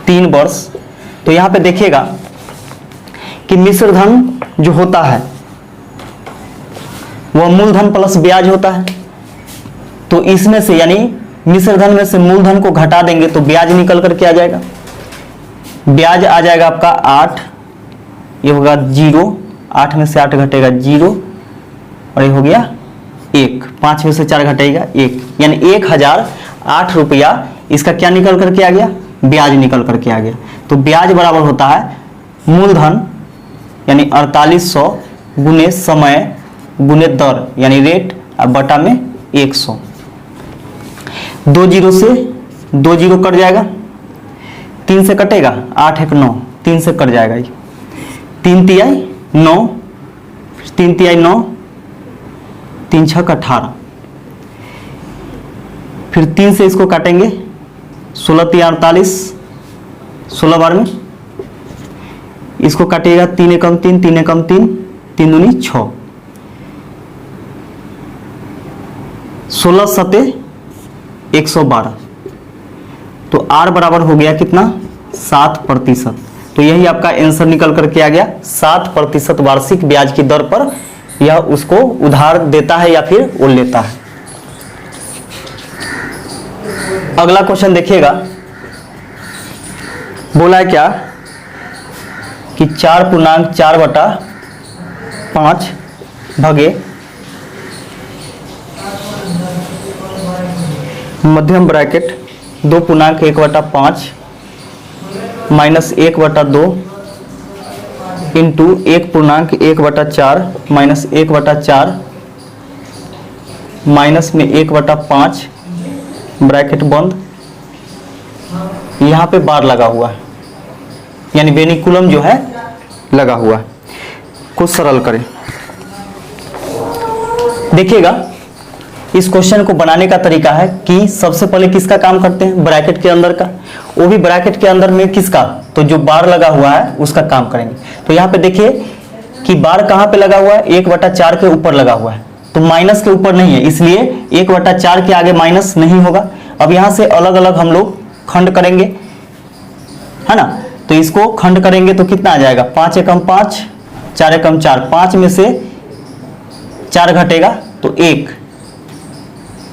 3 वर्ष। तो यहाँ पे देखिएगा कि मिश्र धन जो होता है वह मूलधन प्लस ब्याज होता है। तो इसमें से यानी मिश्र धन में से मूलधन को घटा देंगे तो ब्याज निकल करके आ जाएगा। ब्याज आ जाएगा आपका 8, ये होगा 0, 8 में से 8 घटेगा 0, और ये हो गया 1, 5 में से 4 घटेगा 1, यानी 1008 रुपया इसका क्या निकल करके आ गया, ब्याज निकल करके आ गया। तो ब्याज बराबर होता है मूलधन यानी 4800 गुने समय गुने दर यानी रेट और बटा में 100। 2 जीरो से 2 जीरो कट जाएगा, 3 से कटेगा 8 1 9, 3 से कट जाएगा, 3 तिहाई 9, 3 तिहाई 9, 3 6 18, फिर 3 से इसको काटेंगे 16 3 48, 16 बार में इसको काटिएगा 3 एकम 3, 3 एकम 3, 3 दूनी 6, 16 सते 112, तो R बराबर हो गया कितना 7%। तो यही आपका आंसर निकल करके आ गया 7% वार्षिक ब्याज की दर पर यह उसको उधार देता है या फिर वो लेता है। अगला क्वेश्चन देखिएगा, बोला है क्या कि 4.4/5 भागे मध्यम bracket 2.1/5 minus 1/2 into 1.1/4 minus 1/4 minus में 1/5 ब्रैकेट बंद, यहाँ पे बार लगा हुआ है यानी वेनिकुलम जो है लगा हुआ है। कुछ सरल करें। देखिएगा इस क्वेश्चन को बनाने का तरीका है कि सबसे पहले किसका काम करते हैं, ब्रैकेट के अंदर का, वो भी ब्रैकेट के अंदर में किसका, तो जो बार लगा हुआ है उसका काम करेंगे। तो यहाँ पे देखिए कि बार कहाँ पे लगा हुआ है, 1/4 के ऊपर लगा हुआ है, तो माइनस के ऊपर नहीं है, इसलिए 1/4 के आगे माइनस नहीं होगा। अब यहाँ से अलग अलग हम लोग खंड करेंगे, है ना। तो इसको खंड करेंगे तो कितना आ जाएगा, 5 एकम 5, 4 एकम 4, 5 में से 4 घटेगा तो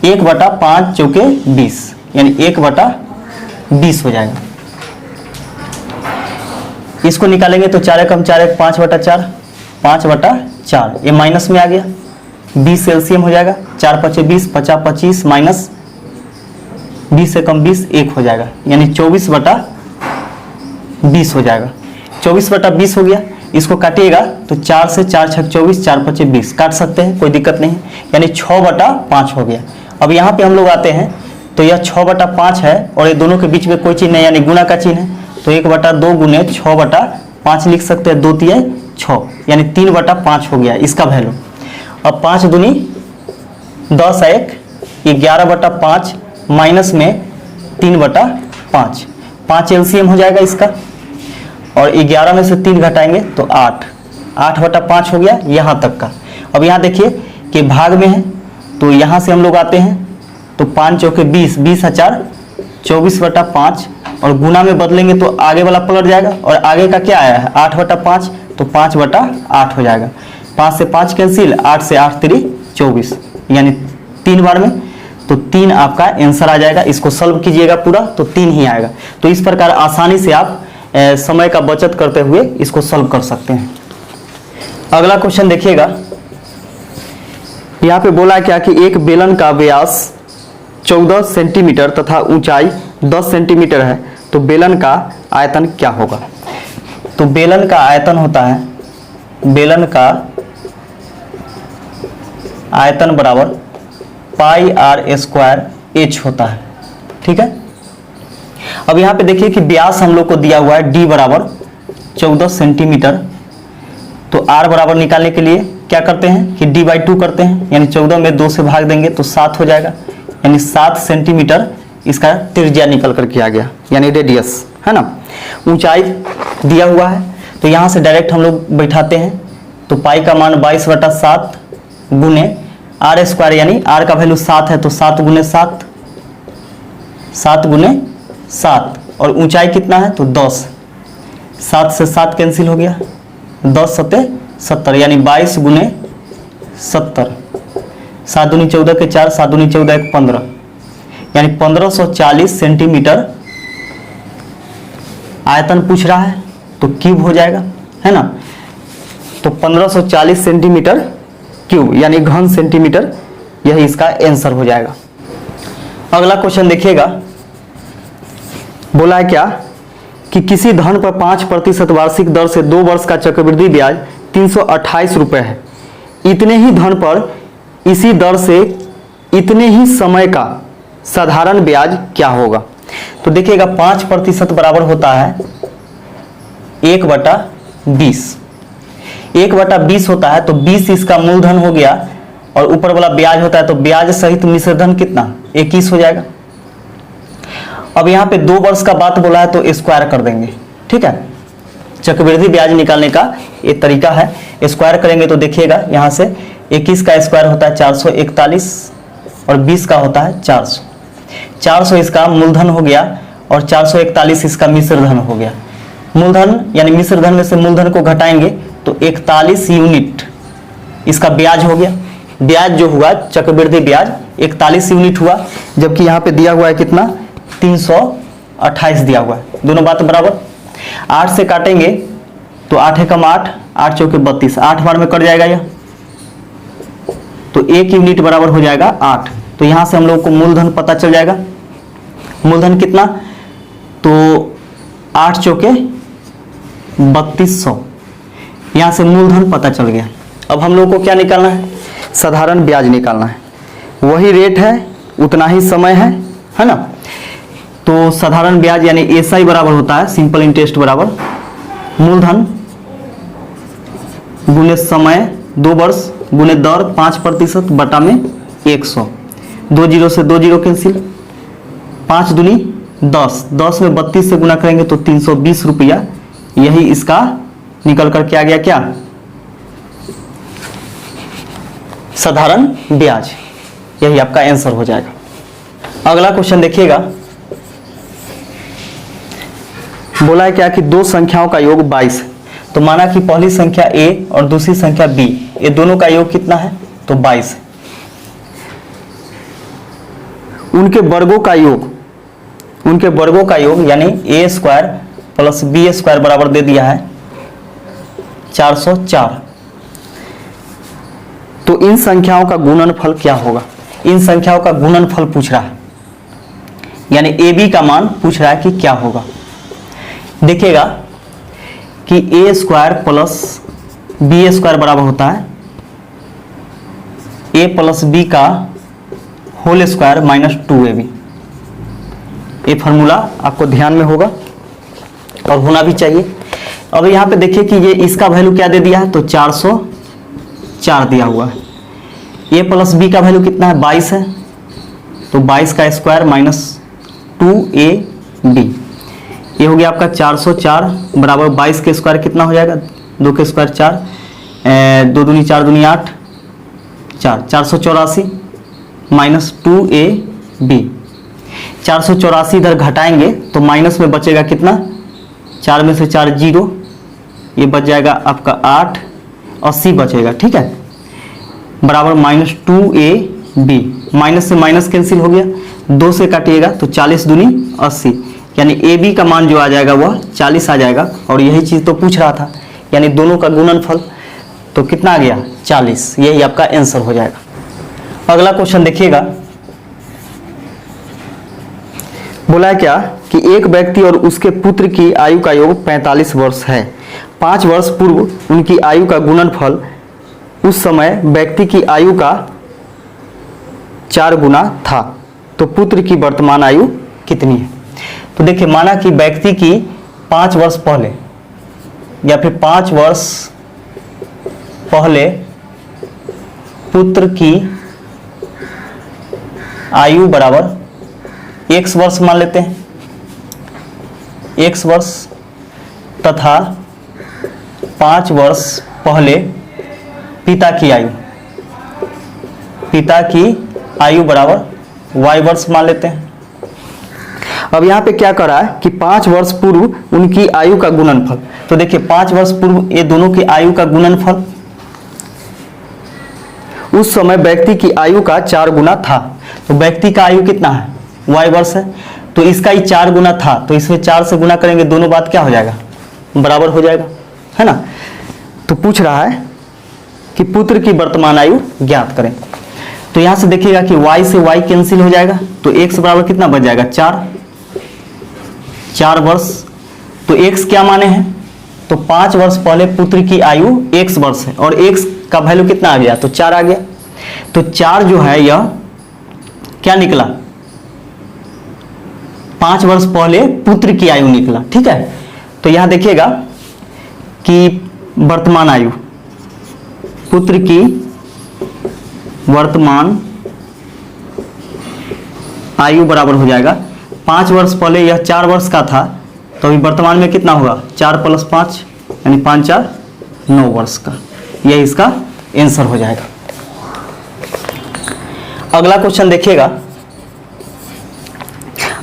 1/5 चौके 20 यानी 1/20 हो जाएगा। इसको निकालेंगे तो 4 एकम 4 1 5/4, 5/4 ये माइनस में आ गया, 20 एलसीएम हो जाएगा, 4 5 20, 50 25 माइनस 20 एकम 20 1 हो जाएगा यानी 24/20 हो जाएगा। 24/20 हो गया। इसको काटिएगा तो 4 से 4 6 24, 4 5 20 काट सकते हैं, कोई दिक्कत नहीं, यानी 6/5 हो गया। अब यहाँ पे हम लोग आते हैं तो यह 6/5 है और ये दोनों के बीच में कोई चिन्ह नहीं यानी गुना का चिन्ह है, तो 1/2 गुने 6/5 लिख सकते हैं, 2 3 6 यानी 3/5 हो गया इसका वैल्यू। अब 5 दूनी 10 1 11/5 माइनस में 3/5, 5 एलसीएम हो जाएगा इसका, और 11 में से 3 घटाएंगे तो 8, 8/5 हो गया यहाँ तक का। अब यहाँ देखिए कि भाग में है तो यहाँ से हम लोग आते हैं तो 5 चौके 20, 20 4 24/5 और गुना में बदलेंगे तो आगे वाला पलट जाएगा और आगे का क्या आया है 8/5 तो 5/8 हो जाएगा। 5 से 5 कैंसिल, 8 से 8 3 24 यानी 3 बार में, तो 3 आपका आंसर आ जाएगा। इसको सॉल्व कीजिएगा पूरा तो 3 ही आएगा। तो इस प्रकार आसानी से आप समय का बचत करते हुए इसको सॉल्व कर सकते हैं। अगला क्वेश्चन देखिएगा, यहाँ पे बोला है क्या कि एक बेलन का व्यास 14 सेंटीमीटर तथा ऊंचाई 10 सेंटीमीटर है, तो बेलन का आयतन क्या होगा। तो बेलन का आयतन होता है, बेलन का आयतन बराबर πr² होता है, ठीक है। अब यहाँ पे देखिए कि व्यास हम लोग को दिया हुआ है d बराबर 14 सेंटीमीटर, तो r बराबर निकालने के लिए क्या करते हैं कि d/2 करते हैं, यानी 14 में 2 से भाग देंगे तो 7 हो जाएगा, यानी 7 सेंटीमीटर इसका त्रिज्या निकल करके आ गया यानी रेडियस, है ना। ऊंचाई दिया हुआ है तो यहाँ से डायरेक्ट हम लोग बैठाते हैं, तो पाई का मान 22/7 गुने r² यानी r का वैल्यू 7 है तो 7 गुने 7, 7 गुने 7 और ऊंचाई कितना है तो 10, 7 से 7 कैंसिल हो गया, 10 7 70 यानी 22 गुने 70, 7 दूनी 14 के 4, 7 दूनी 14 1 15 यानी 1540 सेंटीमीटर आयतन पूछ रहा है तो क्यूब हो जाएगा, है ना। तो 1540 सेंटीमीटर क्यूब यानी घन सेंटीमीटर, यही इसका आंसर हो जाएगा। अगला क्वेश्चन देखिएगा, बोला है क्या कि किसी धन पर 5% वार्षिक दर से 2 वर्ष का चक्रवृद्धि ब्याज 328 रुपये है, इतने ही धन पर इसी दर से इतने ही समय का साधारण ब्याज क्या होगा। तो देखिएगा 5% बराबर होता है 1/20, 1/20 होता है तो 20 इसका मूलधन हो गया और ऊपर वाला ब्याज होता है तो ब्याज सहित मिश्र धन कितना 21 हो जाएगा। अब यहाँ पे 2 वर्ष का बात बोला है तो स्क्वायर कर देंगे, ठीक है। चक्रवृद्धि ब्याज निकालने का एक तरीका है, स्क्वायर करेंगे तो देखिएगा यहाँ से 21 का स्क्वायर होता है 441 और 20 का होता है 400, 400 इसका मूलधन हो गया और 441 इसका मिश्र धन हो गया। मूलधन यानी मिश्र धन में से मूलधन को घटाएंगे तो 41 यूनिट इसका ब्याज हो गया। ब्याज जो हुआ चक्रवृद्धि ब्याज 41 यूनिट हुआ, जबकि यहाँ पे दिया हुआ है कितना 328 दिया हुआ है। दोनों बात बराबर। 8 से काटेंगे तो 8 एकम 8, 8 चौके 32, 8 बार में कट जाएगा यह, तो 1 यूनिट बराबर हो जाएगा 8। तो यहाँ से हम लोग को मूलधन पता चल जाएगा। मूलधन कितना, तो 8 चौके 3200, यहाँ से मूलधन पता चल गया। अब हम लोग को क्या निकालना है, साधारण ब्याज निकालना है। वही रेट है, उतना ही समय है ना। तो साधारण ब्याज यानी एसआई बराबर होता है सिंपल इंटरेस्ट बराबर मूलधन गुने समय 2 वर्ष गुने दर 5% बटा में 100। 2 जीरो से 2 जीरो कैंसिल, 5 दूनी 10, 10 में 32 से गुना करेंगे तो 320 रुपया। यही इसका निकल करके आ गया क्या, साधारण ब्याज। यही आपका आंसर हो जाएगा। अगला क्वेश्चन देखिएगा, बोला है क्या कि दो संख्याओं का योग 22 है। तो माना कि पहली संख्या a और दूसरी संख्या b, ये दोनों का योग कितना है, तो 22 है। उनके वर्गों का योग यानी a square plus b square बराबर दे दिया है 404। तो इन संख्याओं का गुणनफल क्या होगा। इन संख्याओं का गुणनफल पूछ रहा है, यानी ए बी का मान पूछ रहा है कि क्या होगा। देखिएगा कि ए स्क्वायर प्लस बी स्क्वायर बराबर होता है ए प्लस बी का होल स्क्वायर माइनस 2ab। ये फॉर्मूला आपको ध्यान में होगा और होना भी चाहिए। अब यहाँ पे देखिए कि ये इसका वैल्यू क्या दे दिया है, तो 404 दिया हुआ है। ए प्लस बी का वैल्यू कितना है, 22 है, तो 22 का स्क्वायर माइनस 2ab। ये हो गया आपका 404 बराबर 22 के स्क्वायर कितना हो जाएगा, 2 के स्क्वायर 4, 2 दूनी 4 दूनी 8, 484 माइनस 2ab। 484 इधर घटाएंगे तो माइनस में बचेगा कितना, 4 में से 4 जीरो, ये बच जाएगा आपका 8, 80 बचेगा, ठीक है, बराबर माइनस 2ab। माइनस से माइनस कैंसिल हो गया, 2 से काटिएगा तो 40 दूनी 80, यानी ए बी का मान जो आ जाएगा वह 40 आ जाएगा। और यही चीज़ तो पूछ रहा था, यानी दोनों का गुणनफल तो कितना आ गया 40। यही आपका आंसर हो जाएगा। अगला क्वेश्चन देखिएगा, बोला है क्या कि एक व्यक्ति और उसके पुत्र की आयु का योग 45 वर्ष है। 5 वर्ष पूर्व उनकी आयु का गुणनफल उस समय व्यक्ति की आयु का 4 गुना था, तो पुत्र की वर्तमान आयु कितनी है। तो देखिए, माना कि व्यक्ति की 5 वर्ष पहले या फिर 5 वर्ष पहले पुत्र की आयु बराबर x वर्ष मान लेते हैं, x वर्ष, तथा 5 वर्ष पहले पिता की आयु बराबर y वर्ष मान लेते हैं। अब यहाँ पे क्या करा है कि 5 वर्ष पूर्व उनकी आयु का गुणनफल। तो देखिए 5 वर्ष पूर्व ये दोनों की आयु का गुणनफल उस समय व्यक्ति की आयु का 4 गुना था। तो व्यक्ति का आयु कितना है, y वर्ष है, तो इसका ही 4 गुना था, तो इसमें 4 से गुना करेंगे, दोनों बात क्या हो जाएगा, बराबर हो जाएगा, है ना। तो पूछ रहा है कि पुत्र की वर्तमान आयु ज्ञात करें। तो यहां से देखिएगा कि y से y कैंसिल हो जाएगा, तो x बराबर कितना बच जाएगा 4 वर्ष। तो x क्या माने हैं, तो 5 वर्ष पहले पुत्र की आयु x वर्ष है और x का वैल्यू कितना आ गया, तो 4 आ गया। तो 4 जो है यह क्या निकला, 5 वर्ष पहले पुत्र की आयु निकला, ठीक है। तो यहां देखिएगा कि वर्तमान आयु, पुत्र की वर्तमान आयु बराबर हो जाएगा 5 वर्ष पहले यह 4 वर्ष का था, तो अभी वर्तमान में कितना होगा 4 + 5 यानी 5 4 9 वर्ष का। यह इसका आंसर हो जाएगा। अगला क्वेश्चन देखिएगा,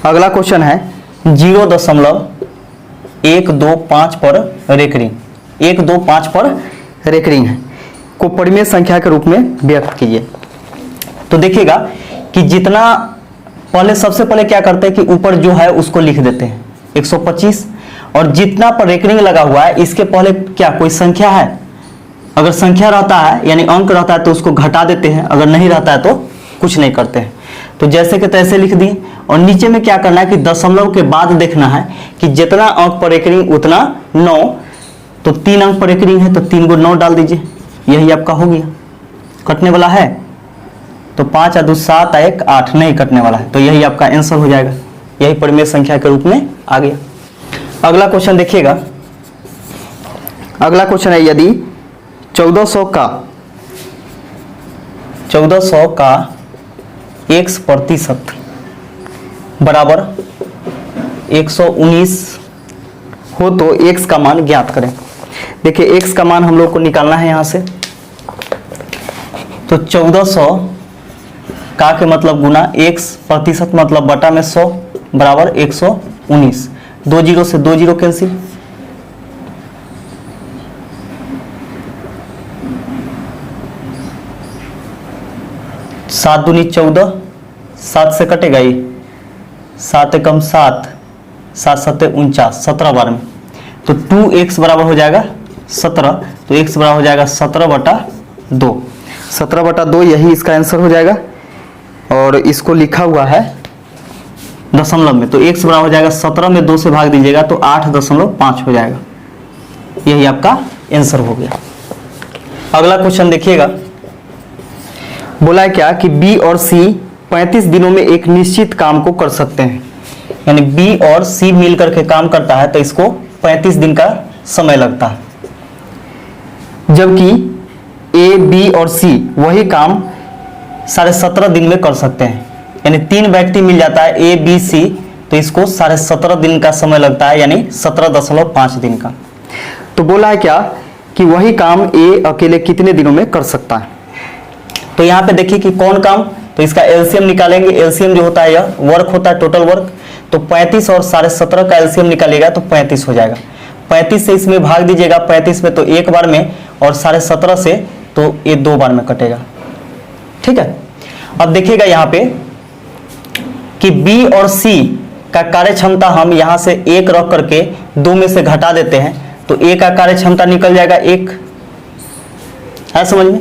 अगला क्वेश्चन है 0.125 पर रेकरिंग, 125 पर रेकरिंग है को परिमेय संख्या के रूप में व्यक्त कीजिए। तो देखिएगा कि जितना पहले, सबसे पहले क्या करते हैं कि ऊपर जो है उसको लिख देते हैं 125, और जितना पर रेकरिंग लगा हुआ है इसके पहले क्या कोई संख्या है, अगर संख्या रहता है यानी अंक रहता है तो उसको घटा देते हैं, अगर नहीं रहता है तो कुछ नहीं करते हैं। तो जैसे कि तैसे लिख दिए, और नीचे में क्या करना है कि दशमलव के बाद देखना है कि जितना अंक पर रेकरिंग उतना 9, तो 3 अंक पर रेकरिंग है तो 3 को 9 डाल दीजिए, यही आपका हो गया। कटने वाला है तो 5 और 2 7 और 1 8, नहीं कटने वाला है, तो यही आपका आंसर हो जाएगा, यही परिमेय संख्या के रूप में आ गया। अगला क्वेश्चन देखिएगा, अगला क्वेश्चन है यदि 1400 का x% बराबर 119 हो तो x का मान ज्ञात करें। देखिए x का मान हम लोग को निकालना है यहाँ से, तो 1400 का के मतलब गुना x% मतलब बटा में 100 बराबर 119, 2 जीरो से 2 जीरो कैंसिल, 7 दूनी 14, 7 से कटेगा ये, 7 एकम 7, 7 सत्ते 49, 17 बार में, तो 2x बराबर हो जाएगा 17, तो x बराबर हो जाएगा 17/2, 17/2 यही इसका आंसर हो जाएगा। और इसको लिखा हुआ है दशमलव में, तो x बराबर हो जाएगा 17 में 2 से भाग दीजिएगा तो 8.5 हो जाएगा, यही आपका आंसर हो गया। अगला क्वेश्चन देखिएगा, बोला है क्या कि B और C 35 दिनों में एक निश्चित काम को कर सकते हैं, यानी B और C मिलकर के काम करता है तो इसको 35 दिन का समय लगता है, जबकि A, B और C वही काम 17.5 दिन में कर सकते हैं, यानी 3 व्यक्ति मिल जाता है A, B, C, तो इसको 17.5 दिन का समय लगता है, यानी 17.5 दिन का। तो बोला है क्या कि वही काम A अकेले कितने दिनों में कर सकता है। तो यहाँ पे देखिए कि कौन काम, तो इसका एलसीएम निकालेंगे, एलसीएम जो होता है यह वर्क होता है, टोटल वर्क, तो 35 और 17.5 का एलसीएम निकालिएगा तो 35 हो जाएगा, 35 से इसमें भाग दीजिएगा, 35 में तो एक बार में, और 17.5 से तो ये 2 बार में कटेगा, ठीक है। अब देखिएगा यहाँ पे कि बी और सी का कार्य क्षमता हम यहाँ से 1 रख करके 2 में से घटा देते हैं, तो ए का कार्य क्षमता निकल जाएगा 1, है समझ में।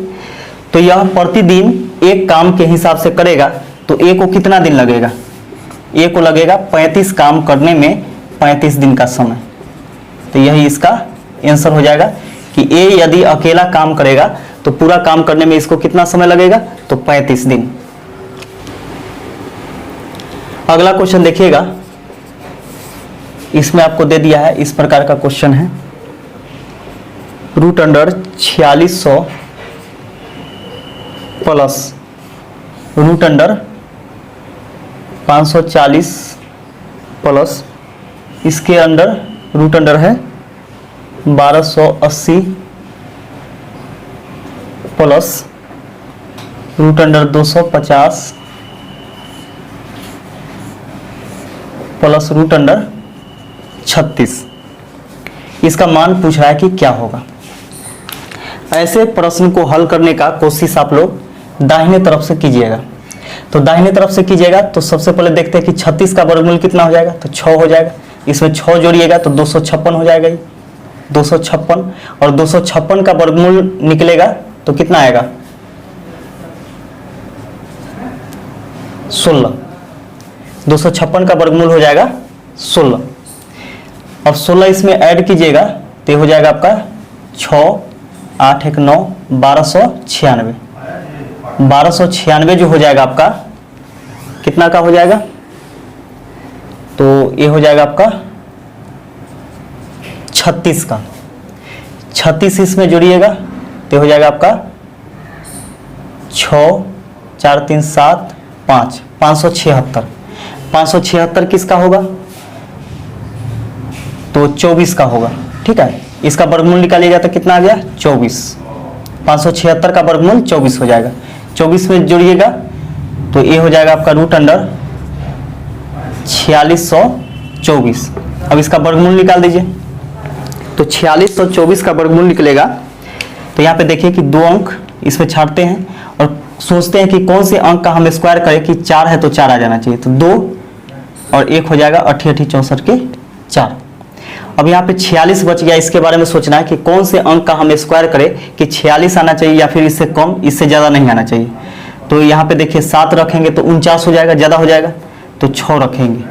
तो यह प्रतिदिन एक काम के हिसाब से करेगा, तो ए को कितना दिन लगेगा, ए को लगेगा 35 काम करने में 35 दिन का समय, तो यही इसका आंसर हो जाएगा कि ए यदि अकेला काम करेगा तो पूरा काम करने में इसको कितना समय लगेगा, तो 35 दिन। अगला क्वेश्चन देखिएगा, इसमें आपको दे दिया है, इस प्रकार का क्वेश्चन है, √4600 प्लस √540 प्लस इसके अंडर रूट अंडर है 1280 प्लस √250 प्लस √36। इसका मान पूछ रहा है कि क्या होगा। ऐसे प्रश्न को हल करने का कोशिश आप लोग दाहिने तरफ से कीजिएगा। तो दाहिने तरफ से कीजिएगा तो सबसे पहले देखते हैं कि 36 का वर्गमूल कितना हो जाएगा, तो 6 हो जाएगा, इसमें 6 जोड़िएगा तो 256 हो जाएगा, 256, और 256 का वर्गमूल निकलेगा तो कितना आएगा, 16, 256 का वर्गमूल हो जाएगा 16। अब 16 इसमें ऐड कीजिएगा तो हो जाएगा आपका 6, 8, 1, 9, 1296, 1296 जो हो जाएगा आपका कितना का हो जाएगा, तो ये हो जाएगा आपका 36 का, 36 इसमें जोड़िएगा तो हो जाएगा आपका 6, 4, 3, 7, 5, 576, 576 किसका होगा, तो 24 का होगा, ठीक है। इसका वर्गमूल निकालिएगा तो कितना आ गया, 24, 576 का वर्गमूल 24 हो जाएगा, 24 में जोड़िएगा तो ये हो जाएगा आपका √4600 24। अब इसका वर्गमूल निकाल दीजिए। तो 46 और 24 का वर्गमूल निकलेगा। तो यहाँ पे देखिए कि 2 अंक इसमें छाटते हैं और सोचते हैं कि कौन से अंक का हम स्क्वायर करें कि 4 है तो 4 आ जाना चाहिए। तो 2 और 1 हो जाएगा 88 64 के 4। अब यहाँ पे 46 बच गया। इसके बारे में सोचना है कि कौन से अंक का हम स्क्वायर करें कि 46 आना चाहिए या फिर इससे कम, इससे ज़्यादा नहीं आना चाहिए। तो यहाँ पे देखिए 7 रखेंगे तो 49 हो जाएगा, ज़्यादा हो जाएगा। तो 6 रखेंगे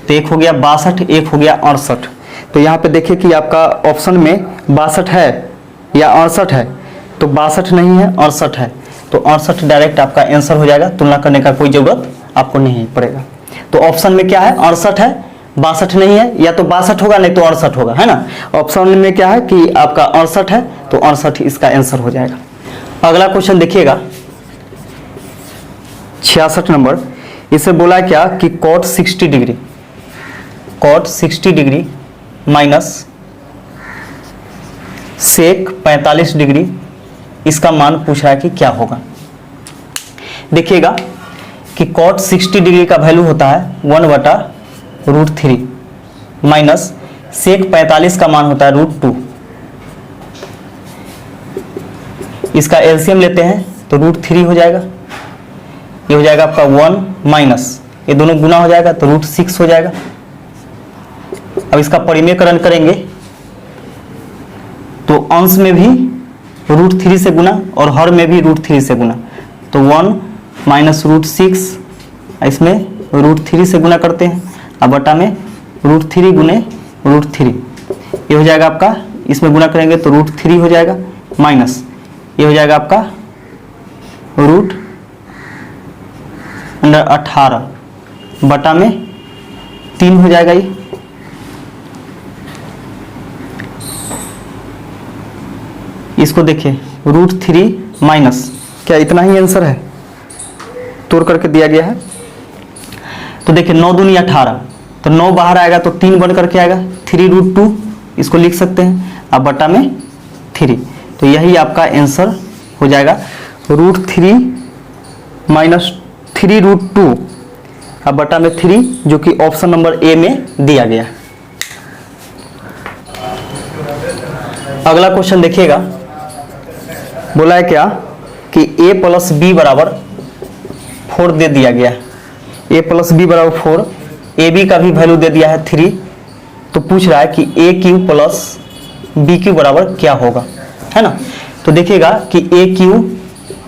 तो 1 हो गया 62, 1 हो गया 68। तो यहाँ पे देखिए कि आपका ऑप्शन में 62 है या 68 है। तो 62 नहीं है, 68 है। तो 68 डायरेक्ट आपका आंसर हो जाएगा, तुलना करने का कोई ज़रूरत आपको नहीं पड़ेगा। तो ऑप्शन में क्या है, 68 है, 62 नहीं है। या तो 62 होगा नहीं तो 68 होगा, है ना। ऑप्शन में क्या है कि आपका 68 है, तो 68 इसका आंसर हो जाएगा। अगला क्वेश्चन देखिएगा 66 नंबर। इसे बोला क्या कि cot 60 degree minus sec 45 degree, इसका मान पूछ रहा है कि क्या होगा। देखिएगा कि cot 60 डिग्री का वैल्यू होता है 1/√3 माइनस sec 45 का मान होता है √2। इसका एलसीएम लेते हैं तो √3 हो जाएगा। ये हो जाएगा आपका 1 माइनस, ये दोनों गुना हो जाएगा तो √6 हो जाएगा। अब इसका परिमेयकरण करेंगे तो अंश में भी √3 से गुना और हर में भी √3 से गुना। तो 1 माइनस √6, इसमें √3 से गुना करते हैं। अब बटा में √3 गुने √3, ये हो जाएगा आपका, इसमें गुना करेंगे तो √3 हो जाएगा माइनस ये हो जाएगा आपका √18 बटा में 3 हो जाएगा। ये इसको देखिए √3 माइनस, क्या इतना ही आंसर है, तोड़ करके दिया गया है। तो देखिए 9 दूनी 18, तो 9 बाहर आएगा तो 3 बन करके आएगा, 3√2 इसको लिख सकते हैं। अब बटा में 3, तो यही आपका आंसर हो जाएगा √3 माइनस 3√2 अब बटा में 3, जो कि ऑप्शन नंबर ए में दिया गया। अगला क्वेश्चन देखिएगा, बोला है क्या कि a प्लस बी बराबर 4 दे दिया गया है। a प्लस बी बराबर 4, ए बी का भी वैल्यू दे दिया है 3। तो पूछ रहा है कि a cube plus b cube बराबर क्या होगा, है ना। तो देखिएगा कि a cube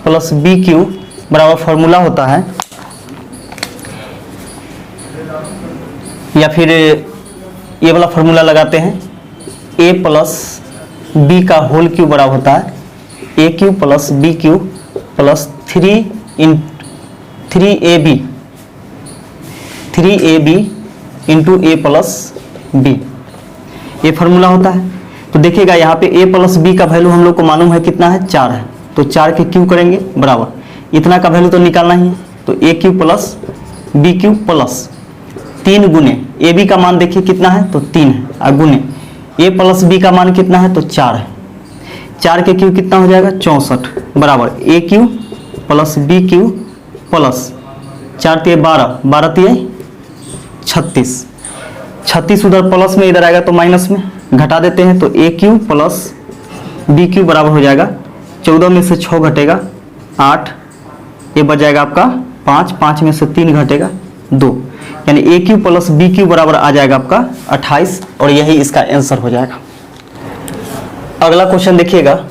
plus b cube बराबर फॉर्मूला होता है, या फिर ये वाला फॉर्मूला लगाते हैं, a प्लस बी का होल क्यू बराबर होता है a cube plus b cube plus 3ab into a plus b, ये फॉर्मूला होता है। तो देखिएगा यहाँ पे a प्लस बी का वैल्यू हम लोग को मालूम है कितना है, 4 है। तो 4 के क्यू करेंगे बराबर, इतना का वैल्यू तो निकालना ही है। तो a cube plus b cube plus 3 गुने ए बी का मान देखिए कितना है, तो 3 है, और गुने ए प्लस बी का मान कितना है, तो 4 है। 4 के क्यू कितना हो जाएगा, 64 बराबर a cube plus b cube plus 4 × 12, 12 × 36, 36 उधर प्लस में, इधर आएगा तो माइनस में, घटा देते हैं। तो a cube plus b cube बराबर हो जाएगा 14 में से 6 घटेगा 8, ये बच जाएगा आपका 5, 5 में से 3 घटेगा 2, यानी ए क्यू प्लस बी क्यू बराबर आ जाएगा आपका 28, और यही इसका आंसर हो जाएगा। अगला क्वेश्चन देखिएगा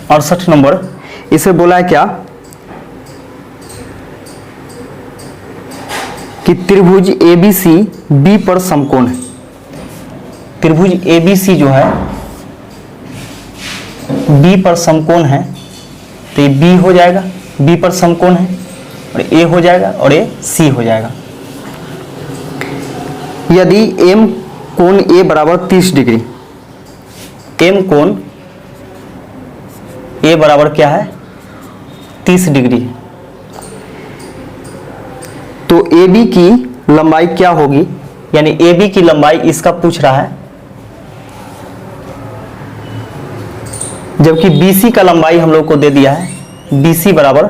68 नंबर। इसे बोला है क्या कि त्रिभुज ABC B पर समकोण है। त्रिभुज ABC जो है B पर समकोण है, तो ये B हो जाएगा, B पर समकोण है, और A हो जाएगा और ये C हो जाएगा। यदि M कोण A बराबर 30 डिग्री, M कोण A बराबर क्या है, 30 डिग्री है, तो AB की लंबाई क्या होगी, यानी AB की लंबाई इसका पूछ रहा है, जबकि BC का लंबाई हम लोग को दे दिया है, BC बराबर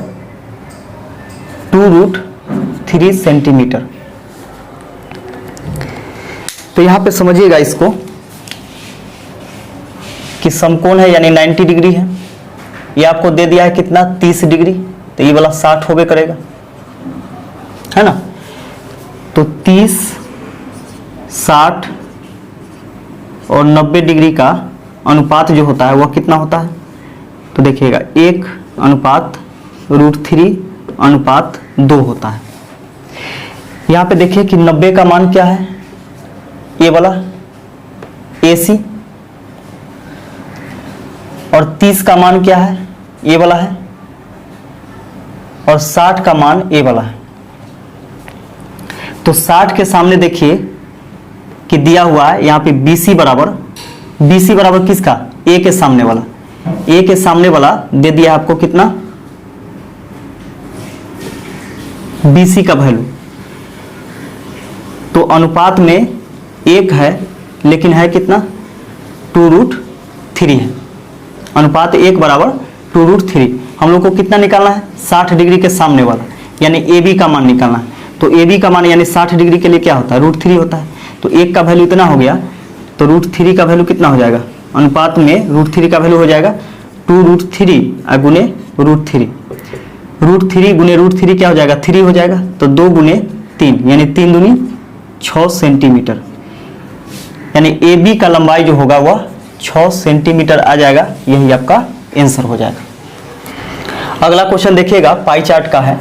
2√3 सेंटीमीटर। तो यहाँ पे समझिएगा इसको कि समकोण है यानी 90 डिग्री है। ये आपको दे दिया है कितना 30 डिग्री, तो ये वाला 60 होबे करेगा, है ना। तो 30, 60 और 90 डिग्री का अनुपात जो होता है वह कितना होता है, तो देखिएगा 1/√3/2 होता है। यहाँ पे देखिए कि 90 का मान क्या है, ये वाला AC, और 30 का मान क्या है, ये वाला है, और 60 का मान ये वाला है। तो 60 के सामने देखिए कि दिया हुआ है यहाँ पे BC बराबर किसका, A के सामने वाला, A के सामने वाला दे दिया आपको कितना, BC का वैल्यू। तो अनुपात में 1 है लेकिन है कितना 2√3 है। अनुपात 1/2√3। हम लोग को कितना निकालना है, 60 डिग्री के सामने वाला यानी AB का मान निकालना है। तो AB का मान यानी 60 डिग्री के लिए क्या होता है, √3 होता है। तो 1 का वैल्यू इतना हो गया, तो √3 का वैल्यू कितना हो जाएगा, अनुपात में √3 का वैल्यू हो जाएगा 2√3 गुने √3। √3 गुने √3 क्या हो जाएगा, 3 हो जाएगा। तो 2 गुने 3 यानी 3 दूनी 6 सेंटीमीटर, यानी AB का लंबाई जो होगा वह 6 सेंटीमीटर आ जाएगा। यही आपका आंसर हो जाएगा। अगला क्वेश्चन देखिएगा, पाई चार्ट का है।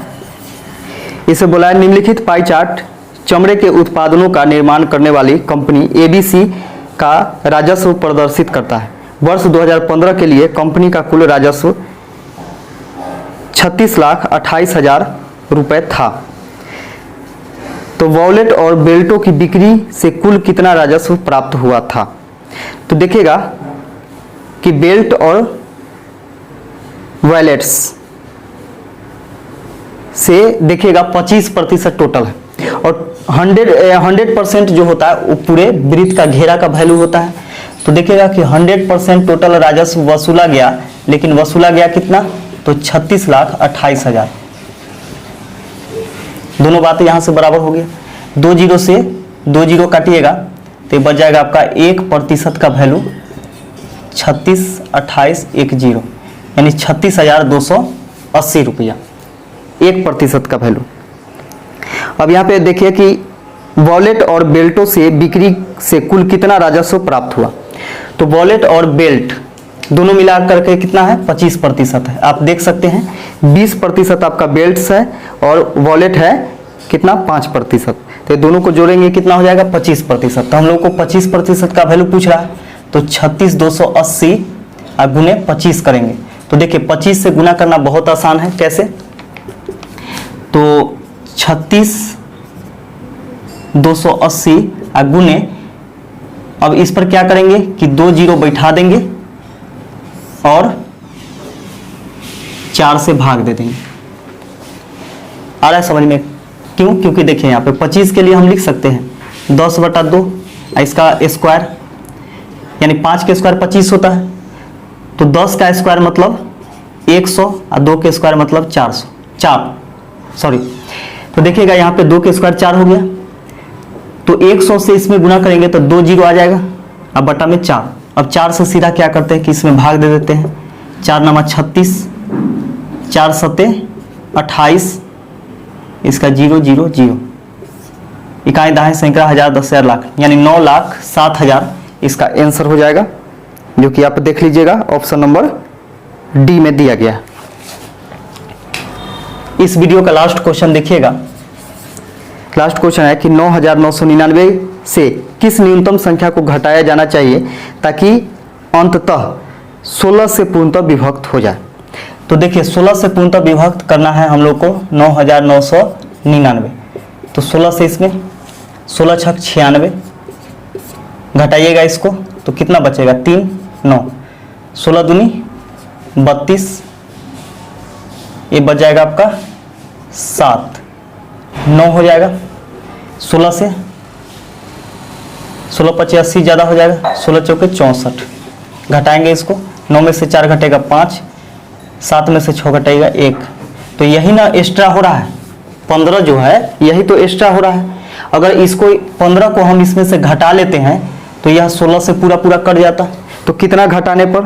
इसे बोला है निम्नलिखित पाई चार्ट चमड़े के उत्पादनों का निर्माण करने वाली कंपनी ABC का राजस्व प्रदर्शित करता है। वर्ष 2015 के लिए कंपनी का कुल राजस्व 36,28,000 रुपए था। तो वॉलेट और बेल्टों की बिक्री से कुल कितना राजस्व प्राप्त हुआ था। तो देखिएगा कि बेल्ट और वॉलेट्स से देखिएगा 25% टोटल है, और 100% जो होता है वो पूरे वृत्त का घेरा का वैल्यू होता है। तो देखिएगा कि 100% टोटल राजस्व वसूला गया, लेकिन वसूला गया कितना, तो 36,28,000। दोनों बातें यहां से बराबर हो गया। 2 जीरो से 2 जीरो काटिएगा तो बच जाएगा आपका 1% का वैल्यू 36,28,10 यानी 36,280 रुपया 1% का वैल्यू। अब यहाँ पे देखिए कि वॉलेट और बेल्टों से बिक्री से कुल कितना राजस्व प्राप्त हुआ। तो वॉलेट और बेल्ट दोनों मिला करके कितना है, 25% है। आप देख सकते हैं 20% आपका बेल्ट्स है और वॉलेट है कितना 5%। तो दोनों को जोड़ेंगे कितना हो जाएगा 25%। तो हम लोग को 25% का वैल्यू पूछ रहा है, तो 36,280 गुने 25 करेंगे। तो देखिए 25 से गुना करना बहुत आसान है। कैसे, तो 36,280 गुने, अब इस पर क्या करेंगे कि 2 जीरो बैठा देंगे और 4 से भाग दे देंगे। आ रहा है समझ में, क्यों, क्योंकि देखिए यहाँ पे 25 के लिए हम लिख सकते हैं 10/2 इसका स्क्वायर, यानी 5 के स्क्वायर 25 होता है। तो 10 का स्क्वायर मतलब 100 और 2 के स्क्वायर मतलब 400। तो देखिएगा यहाँ पे 2 के स्क्वायर 4 हो गया, तो 100 से इसमें गुना करेंगे तो 2 जीरो आ जाएगा, अब बटा में 4। अब 4 से सीधा क्या करते हैं कि इसमें भाग दे देते हैं। 4 9 36, 4 7 28, इसका 0 0 0, इकाई दाएं सैकड़ा हजार 10,000 लाख यानी 9,07,000 इसका आंसर हो जाएगा, जो कि आप देख लीजिएगा ऑप्शन नंबर डी में दिया गया। इस वीडियो का लास्ट क्वेश्चन देखिएगा। लास्ट क्वेश्चन है कि 9,999 से किस न्यूनतम संख्या को घटाया जाना चाहिए ताकि अंततः 16 से पूर्णतः विभक्त हो जाए। तो देखिए 16 से पूर्णतः विभक्त करना है हम लोग को 9,999। तो 16 से इसमें 16 छक 96 घटाइएगा इसको तो कितना बचेगा 3 9, 16 दूनी 32, ये बच जाएगा आपका 7 9 हो जाएगा। 16 से 16 × 5 80 ज़्यादा हो जाएगा, 16 चौके 64 घटाएंगे इसको, 9 में से 4 घटेगा 5, 7 में से 6 घटेगा 1। तो यही ना एक्स्ट्रा हो रहा है, 15 जो है यही तो एक्स्ट्रा हो रहा है। अगर इसको 15 को हम इसमें से घटा लेते हैं तो यह 16 से पूरा पूरा कट जाता। तो कितना घटाने पर?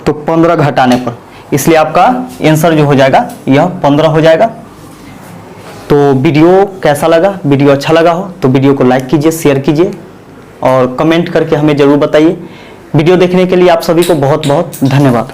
तो 15 घटाने पर, इसलिए आपका आंसर जो हो जाएगा यह 15 हो जाएगा। तो वीडियो कैसा लगा? वीडियो अच्छा लगा हो तो वीडियो को लाइक कीजिए, शेयर कीजिए और कमेंट करके हमें जरूर बताइए। वीडियो देखने के लिए आप सभी को बहुत बहुत धन्यवाद।